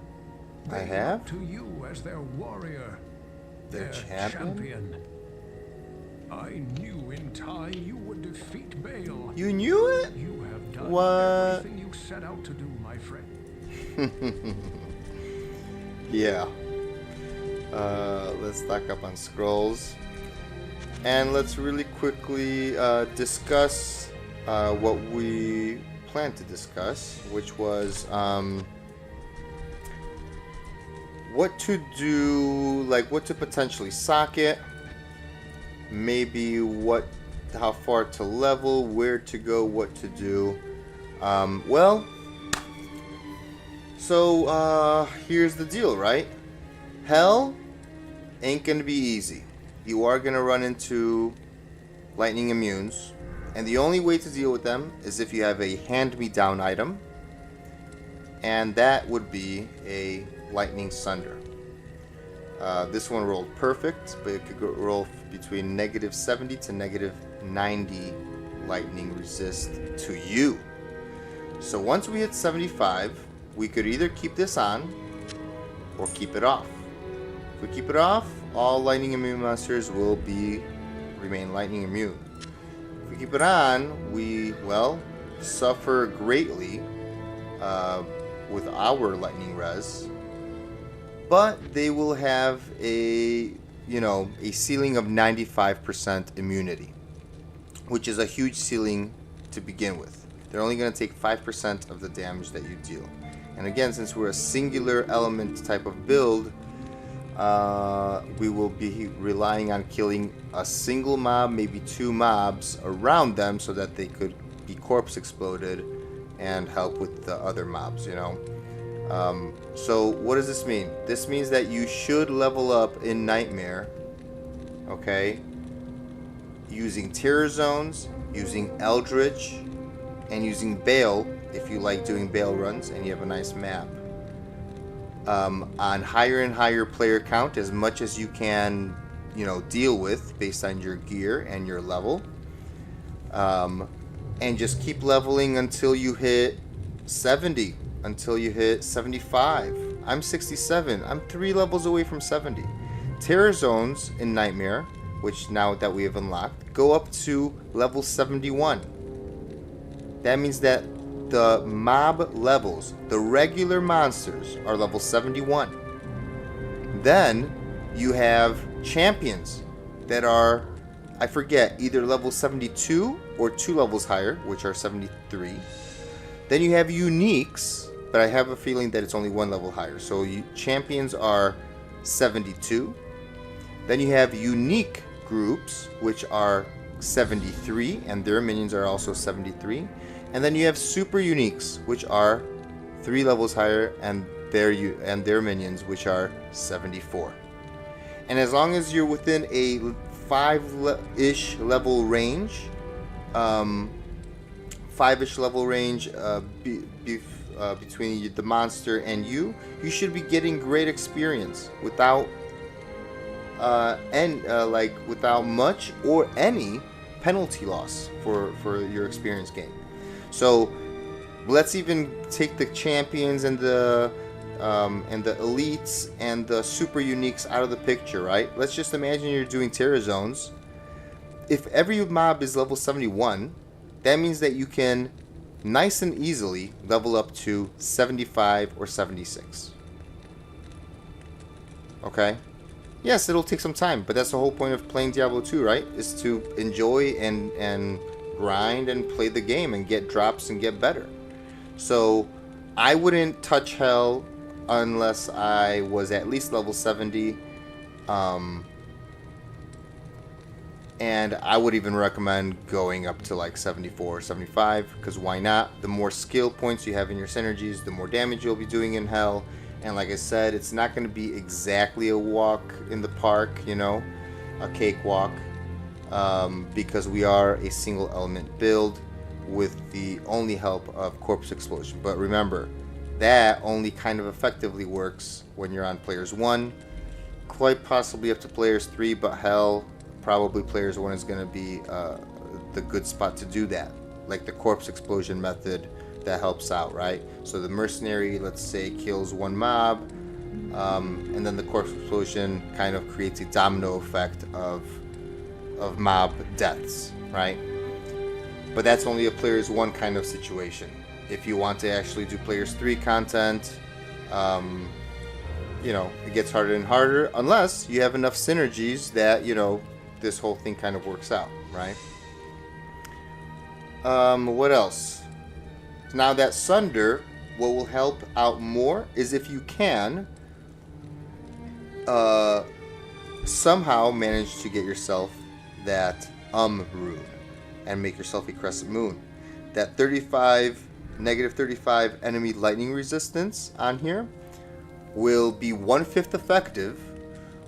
I They have? look to you as their warrior. Their champion? I knew in time you would defeat Baal. You knew it? You have done What? everything you set out to do, my friend. Yeah. Let's stock up on scrolls. And let's really quickly discuss what we planned to discuss, which was what to do, like what to potentially socket, maybe how far to level, where to go, what to do. So here's the deal, right? Hell ain't gonna be easy. You are gonna run into lightning immunes, and the only way to deal with them is if you have a hand-me-down item, and that would be a lightning sunder. This one rolled perfect, but it could roll between -70 to -90 lightning resist to you. So once we hit 75, we could either keep this on or keep it off. If we keep it off, all lightning immune monsters will remain lightning immune. If we keep it on, we suffer greatly with our lightning res, but they will have a ceiling of 95% immunity, which is a huge ceiling to begin with. They're only going to take 5% of the damage that you deal. And again, since we're a singular element type of build, we will be relying on killing a single mob, maybe 2 mobs around them, so that they could be corpse exploded and help with the other mobs, you know. So what does this mean? This means that you should level up in Nightmare, okay, using Terror Zones, using Eldritch, and using Bale, if you like doing Bale runs and you have a nice map. On higher and higher player count, as much as you can, you know, deal with based on your gear and your level. And just keep leveling until you hit 70, until you hit 75. I'm 67. I'm 3 levels away from 70. Terror Zones in Nightmare, which now that we have unlocked, go up to level 71. That means that the mob levels, the regular monsters, are level 71. Then you have champions that are, I forget, either level 72 or 2 levels higher, which are 73. Then you have uniques, but I have a feeling that it's only 1 level higher. So champions are 72. Then you have unique groups, which are 73, and their minions are also 73. And then you have super uniques, which are 3 levels higher, and their minions, which are 74. And as long as you're within a 5-ish level range, 5-ish level range between the monster and you should be getting great experience without without much or any penalty loss for your experience gain. So let's even take the champions and the elites and the super uniques out of the picture, right? Let's just imagine you're doing Terror Zones. If every mob is level 71, that means that you can nice and easily level up to 75 or 76. Okay? Yes, it'll take some time, but that's the whole point of playing Diablo 2, right? Is to enjoy and grind and play the game and get drops and get better. So I wouldn't touch Hell unless I was at least level 70. And I would even recommend going up to like 74 or 75, because why not? The more skill points you have in your synergies, the more damage you'll be doing in Hell. And like I said, it's not going to be exactly a walk in the park, you know, a cakewalk. Because we are a single element build with the only help of Corpse Explosion. But remember, that only kind of effectively works when you're on players 1, quite possibly up to players 3, but hell, probably players 1 is going to be the good spot to do that. Like the Corpse Explosion method that helps out, right? So the mercenary, let's say, kills 1 mob, and then the Corpse Explosion kind of creates a domino effect of mob deaths, right? But that's only a players 1 kind of situation. If you want to actually do players 3 content, you know, it gets harder and harder unless you have enough synergies that, you know, this whole thing kind of works out, right? What else? Now that Sunder, what will help out more is if you can somehow manage to get yourself that rune and make yourself a crescent moon. That negative 35 enemy lightning resistance on here will be 1/5 effective,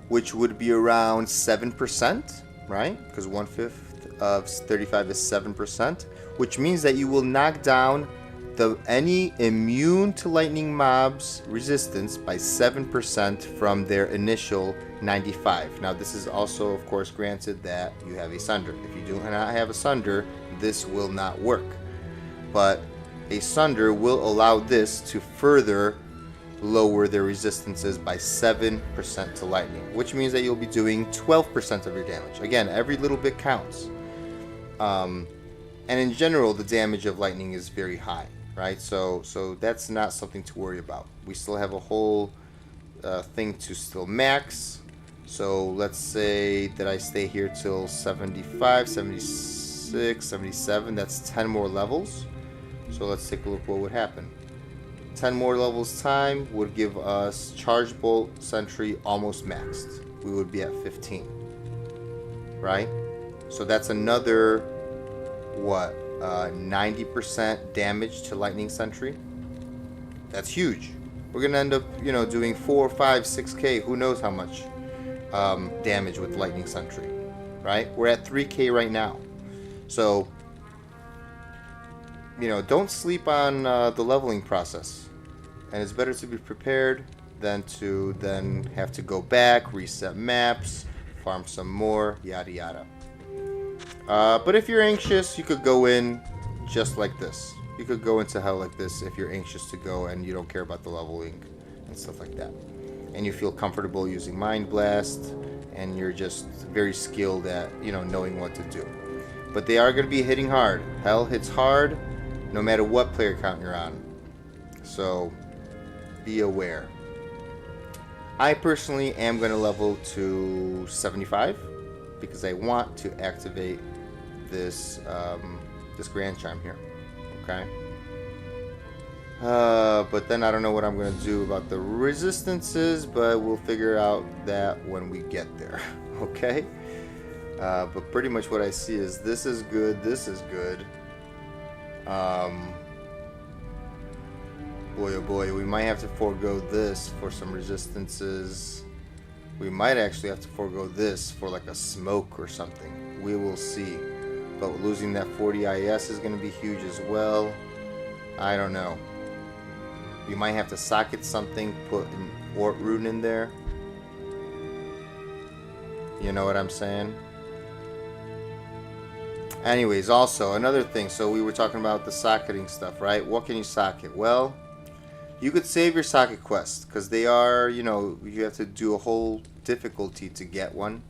which would be around 7%, right? Because 1/5 of 35 is 7%, which means that you will knock down any immune to lightning mobs resistance by 7% from their initial 95. Now this is also, of course, granted that you have a Sunder. If you do not have a Sunder, this will not work. But a Sunder will allow this to further lower their resistances by 7% to lightning, which means that you'll be doing 12% of your damage. Again, every little bit counts. And in general, the damage of lightning is very high, right? So that's not something to worry about. We still have a whole thing to still max. So let's say that I stay here till 75, 76, 77. That's 10 more levels. So let's take a look what would happen. 10 more levels time would give us Charge Bolt Sentry almost maxed. We would be at 15. Right? So that's another, what? 90% damage to lightning sentry. That's huge. We're gonna end up, doing 4, 5, 6k. Who knows how much damage with lightning sentry, right? We're at 3k right now, so don't sleep on the leveling process. And it's better to be prepared than to then have to go back, reset maps, farm some more, yada yada. But if you're anxious, you could go in just like this. You could go into hell like this if you're anxious to go and you don't care about the leveling and stuff like that. And you feel comfortable using Mind Blast, and you're just very skilled at, knowing what to do. But they are going to be hitting hard. Hell hits hard no matter what player count you're on. So be aware. I personally am going to level to 75 because I want to activate this this Grand Charm here. Okay. But then I don't know what I'm going to do about the resistances, but we'll figure out that when we get there. Okay. But pretty much what I see is this is good. This is good. Boy, oh boy, we might have to forego this for some resistances. We might actually have to forego this for like a smoke or something. We will see. But losing that 40 IS is going to be huge as well. I don't know. We might have to socket something, put an Ort rune in there. You know what I'm saying? Anyways, also another thing. So we were talking about the socketing stuff, right? What can you socket? Well, you could save your socket quests because they are, you have to do a whole difficulty to get one.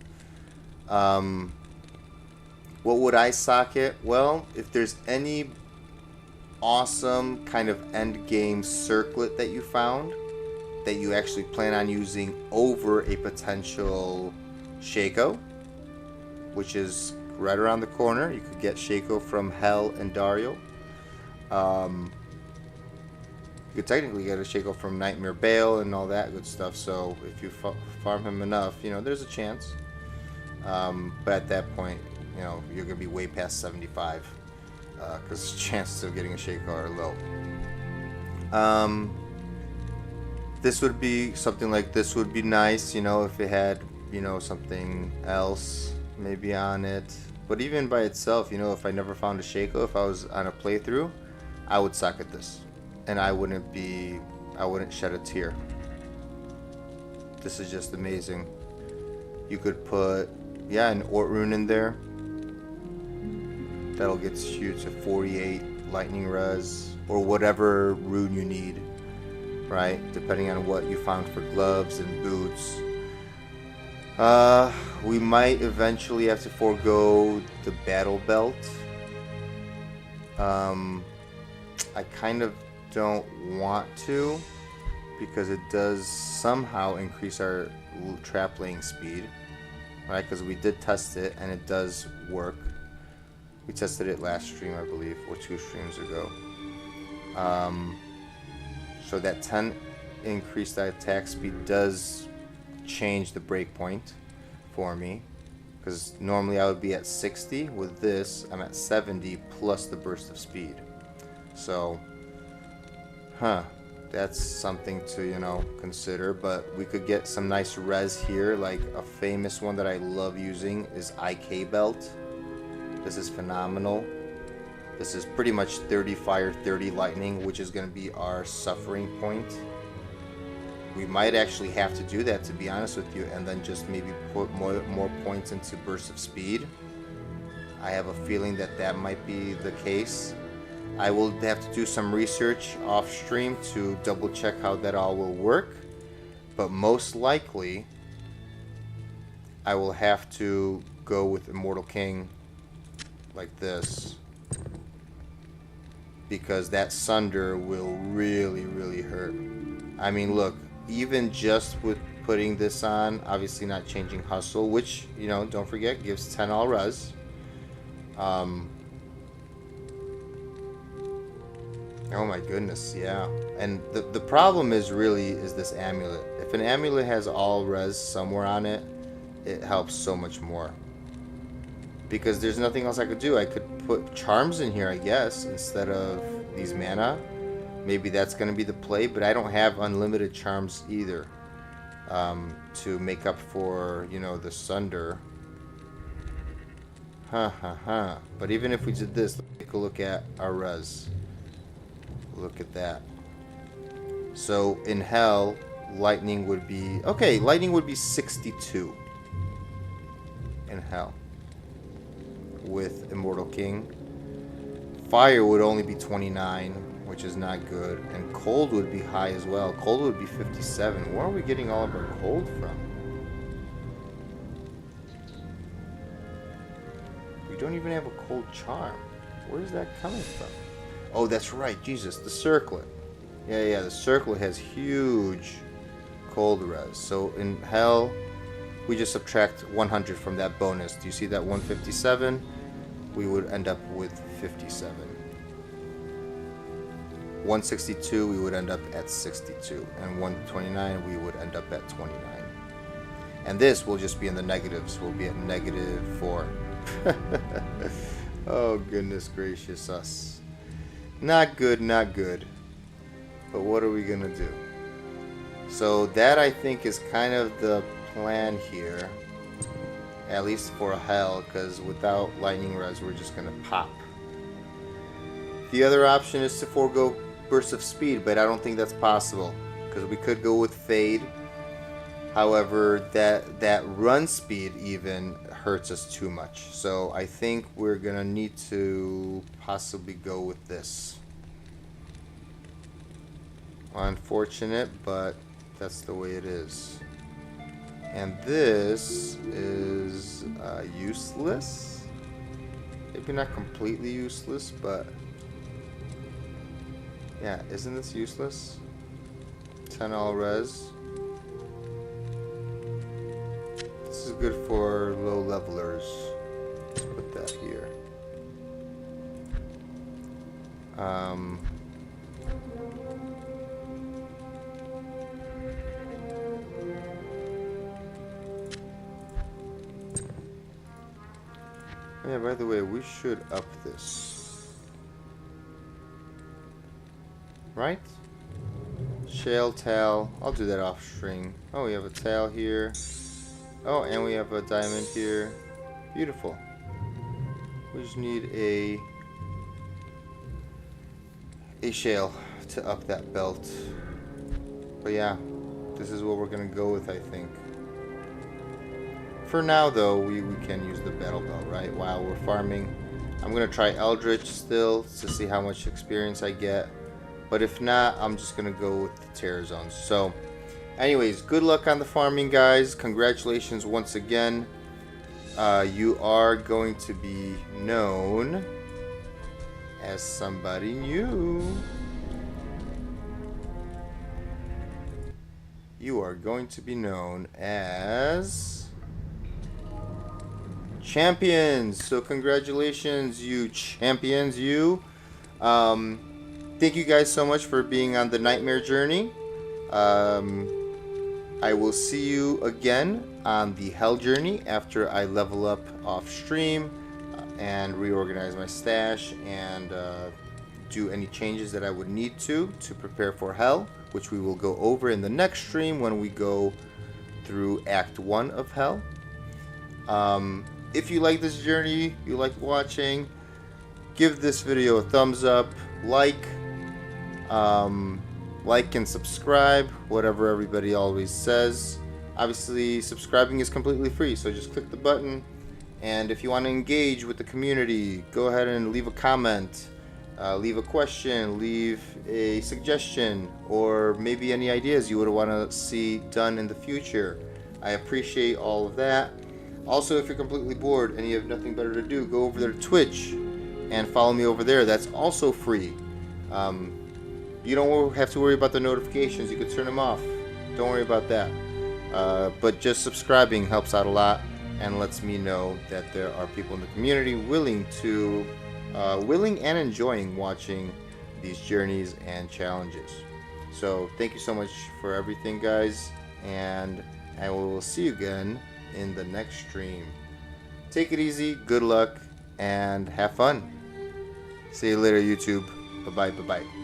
What would I socket? Well, if there's any awesome kind of end game circlet that you found that you actually plan on using over a potential Shaco, which is right around the corner. You could get Shaco from Hell and Dario. You could technically get a Shaco from Nightmare Bale and all that good stuff. So if you farm him enough, there's a chance. But at that point, you're gonna be way past 75 because chances of getting a Shaco are low. This would be something like this would be nice, if it had, something else maybe on it. But even by itself, if I never found a Shaco, if I was on a playthrough, I would socket this, and I wouldn't shed a tear. This is just amazing. You could put, an Ort rune in there. That'll get you to 48 lightning res, or whatever rune you need, right? Depending on what you found for gloves and boots. We might eventually have to forego the battle belt. I kind of don't want to, because it does somehow increase our trap laying speed, right? Because we did test it and it does work. We tested it last stream, I believe, or 2 streams ago. So that 10 increased attack speed does change the breakpoint for me, because normally I would be at 60. With this, I'm at 70 plus the burst of speed. So, that's something to, consider. But we could get some nice res here. Like a famous one that I love using is IK Belt. This is phenomenal. This is pretty much 30 fire, 30 lightning, which is going to be our suffering point. We might actually have to do that, to be honest with you, and then just maybe put more points into burst of speed. I have a feeling that might be the case. I will have to do some research off stream to double check how that all will work, but most likely I will have to go with Immortal King like this, because that Sunder will really, really hurt. I mean, look, even just with putting this on, obviously not changing Hustle, which, don't forget, gives 10 all res. Oh my goodness, yeah. And the problem is this amulet. If an amulet has all res somewhere on it, it helps so much more. because there's nothing else I could do. I could put charms in here, I guess, instead of these mana. Maybe that's going to be the play, but I don't have unlimited charms either, to make up for, you know, the Sunder. But even if we did this, let's take a look at our res. Look at that. So in Hell, lightning would be... Okay, lightning would be 62 in Hell with Immortal King. Fire would only be 29, which is not good. And cold would be high as well. Cold would be 57. Where are we getting all of our cold from? We don't even have a cold charm. Where is that coming from? Oh, that's right. Jesus, the circlet. Yeah, the circlet has huge cold res. So in Hell, we just subtract 100 from that bonus. Do you see that 157? We would end up with 57. 162, we would end up at 62. And 129, we would end up at 29. And this will just be in the negatives. We'll be at -4. Oh, goodness gracious us. Not good, not good. But what are we going to do? So that, I think, is kind of the plan here. At least for Hell, because without lightning res, we're just going to pop. The other option is to forego burst of speed, but I don't think that's possible, because we could go with Fade. However, that run speed even hurts us too much. So I think we're going to need to possibly go with this. Unfortunate, but that's the way it is. And this is useless. Maybe not completely useless, but yeah, isn't this useless? 10 all res. This is good for low levelers. Let's put that here. Yeah, by the way, we should up this. Right? Shale tail. I'll do that off string. Oh, we have a tail here. Oh, and we have a diamond here. Beautiful. We just need a shale to up that belt. But yeah, this is what we're gonna go with, I think. For now, though, we can use the battle belt, right? While we're farming. I'm gonna try Eldritch still to see how much experience I get. But if not, I'm just gonna go with the Terror Zones. So, anyways, good luck on the farming, guys. Congratulations once again. You are going to be known as somebody new. You are going to be known as champions. So congratulations, you champions, you. Thank you guys so much for being on the Nightmare journey. I will see you again on the Hell journey after I level up off stream and reorganize my stash and do any changes that I would need to prepare for Hell, which we will go over in the next stream when we go through Act 1 of Hell. If you like this journey, you like watching, give this video a thumbs up, like and subscribe, whatever everybody always says. Obviously, subscribing is completely free, so just click the button. And if you want to engage with the community, go ahead and leave a comment, leave a question, leave a suggestion, or maybe any ideas you would want to see done in the future. I appreciate all of that. Also, if you're completely bored and you have nothing better to do, go over there to Twitch and follow me over there. That's also free. You don't have to worry about the notifications. You can turn them off. Don't worry about that. But just subscribing helps out a lot and lets me know that there are people in the community willing and enjoying watching these journeys and challenges. So thank you so much for everything, guys, and I will see you again in the next stream. take it easy, good luck, and have fun. See you later, YouTube. Bye-bye, bye-bye.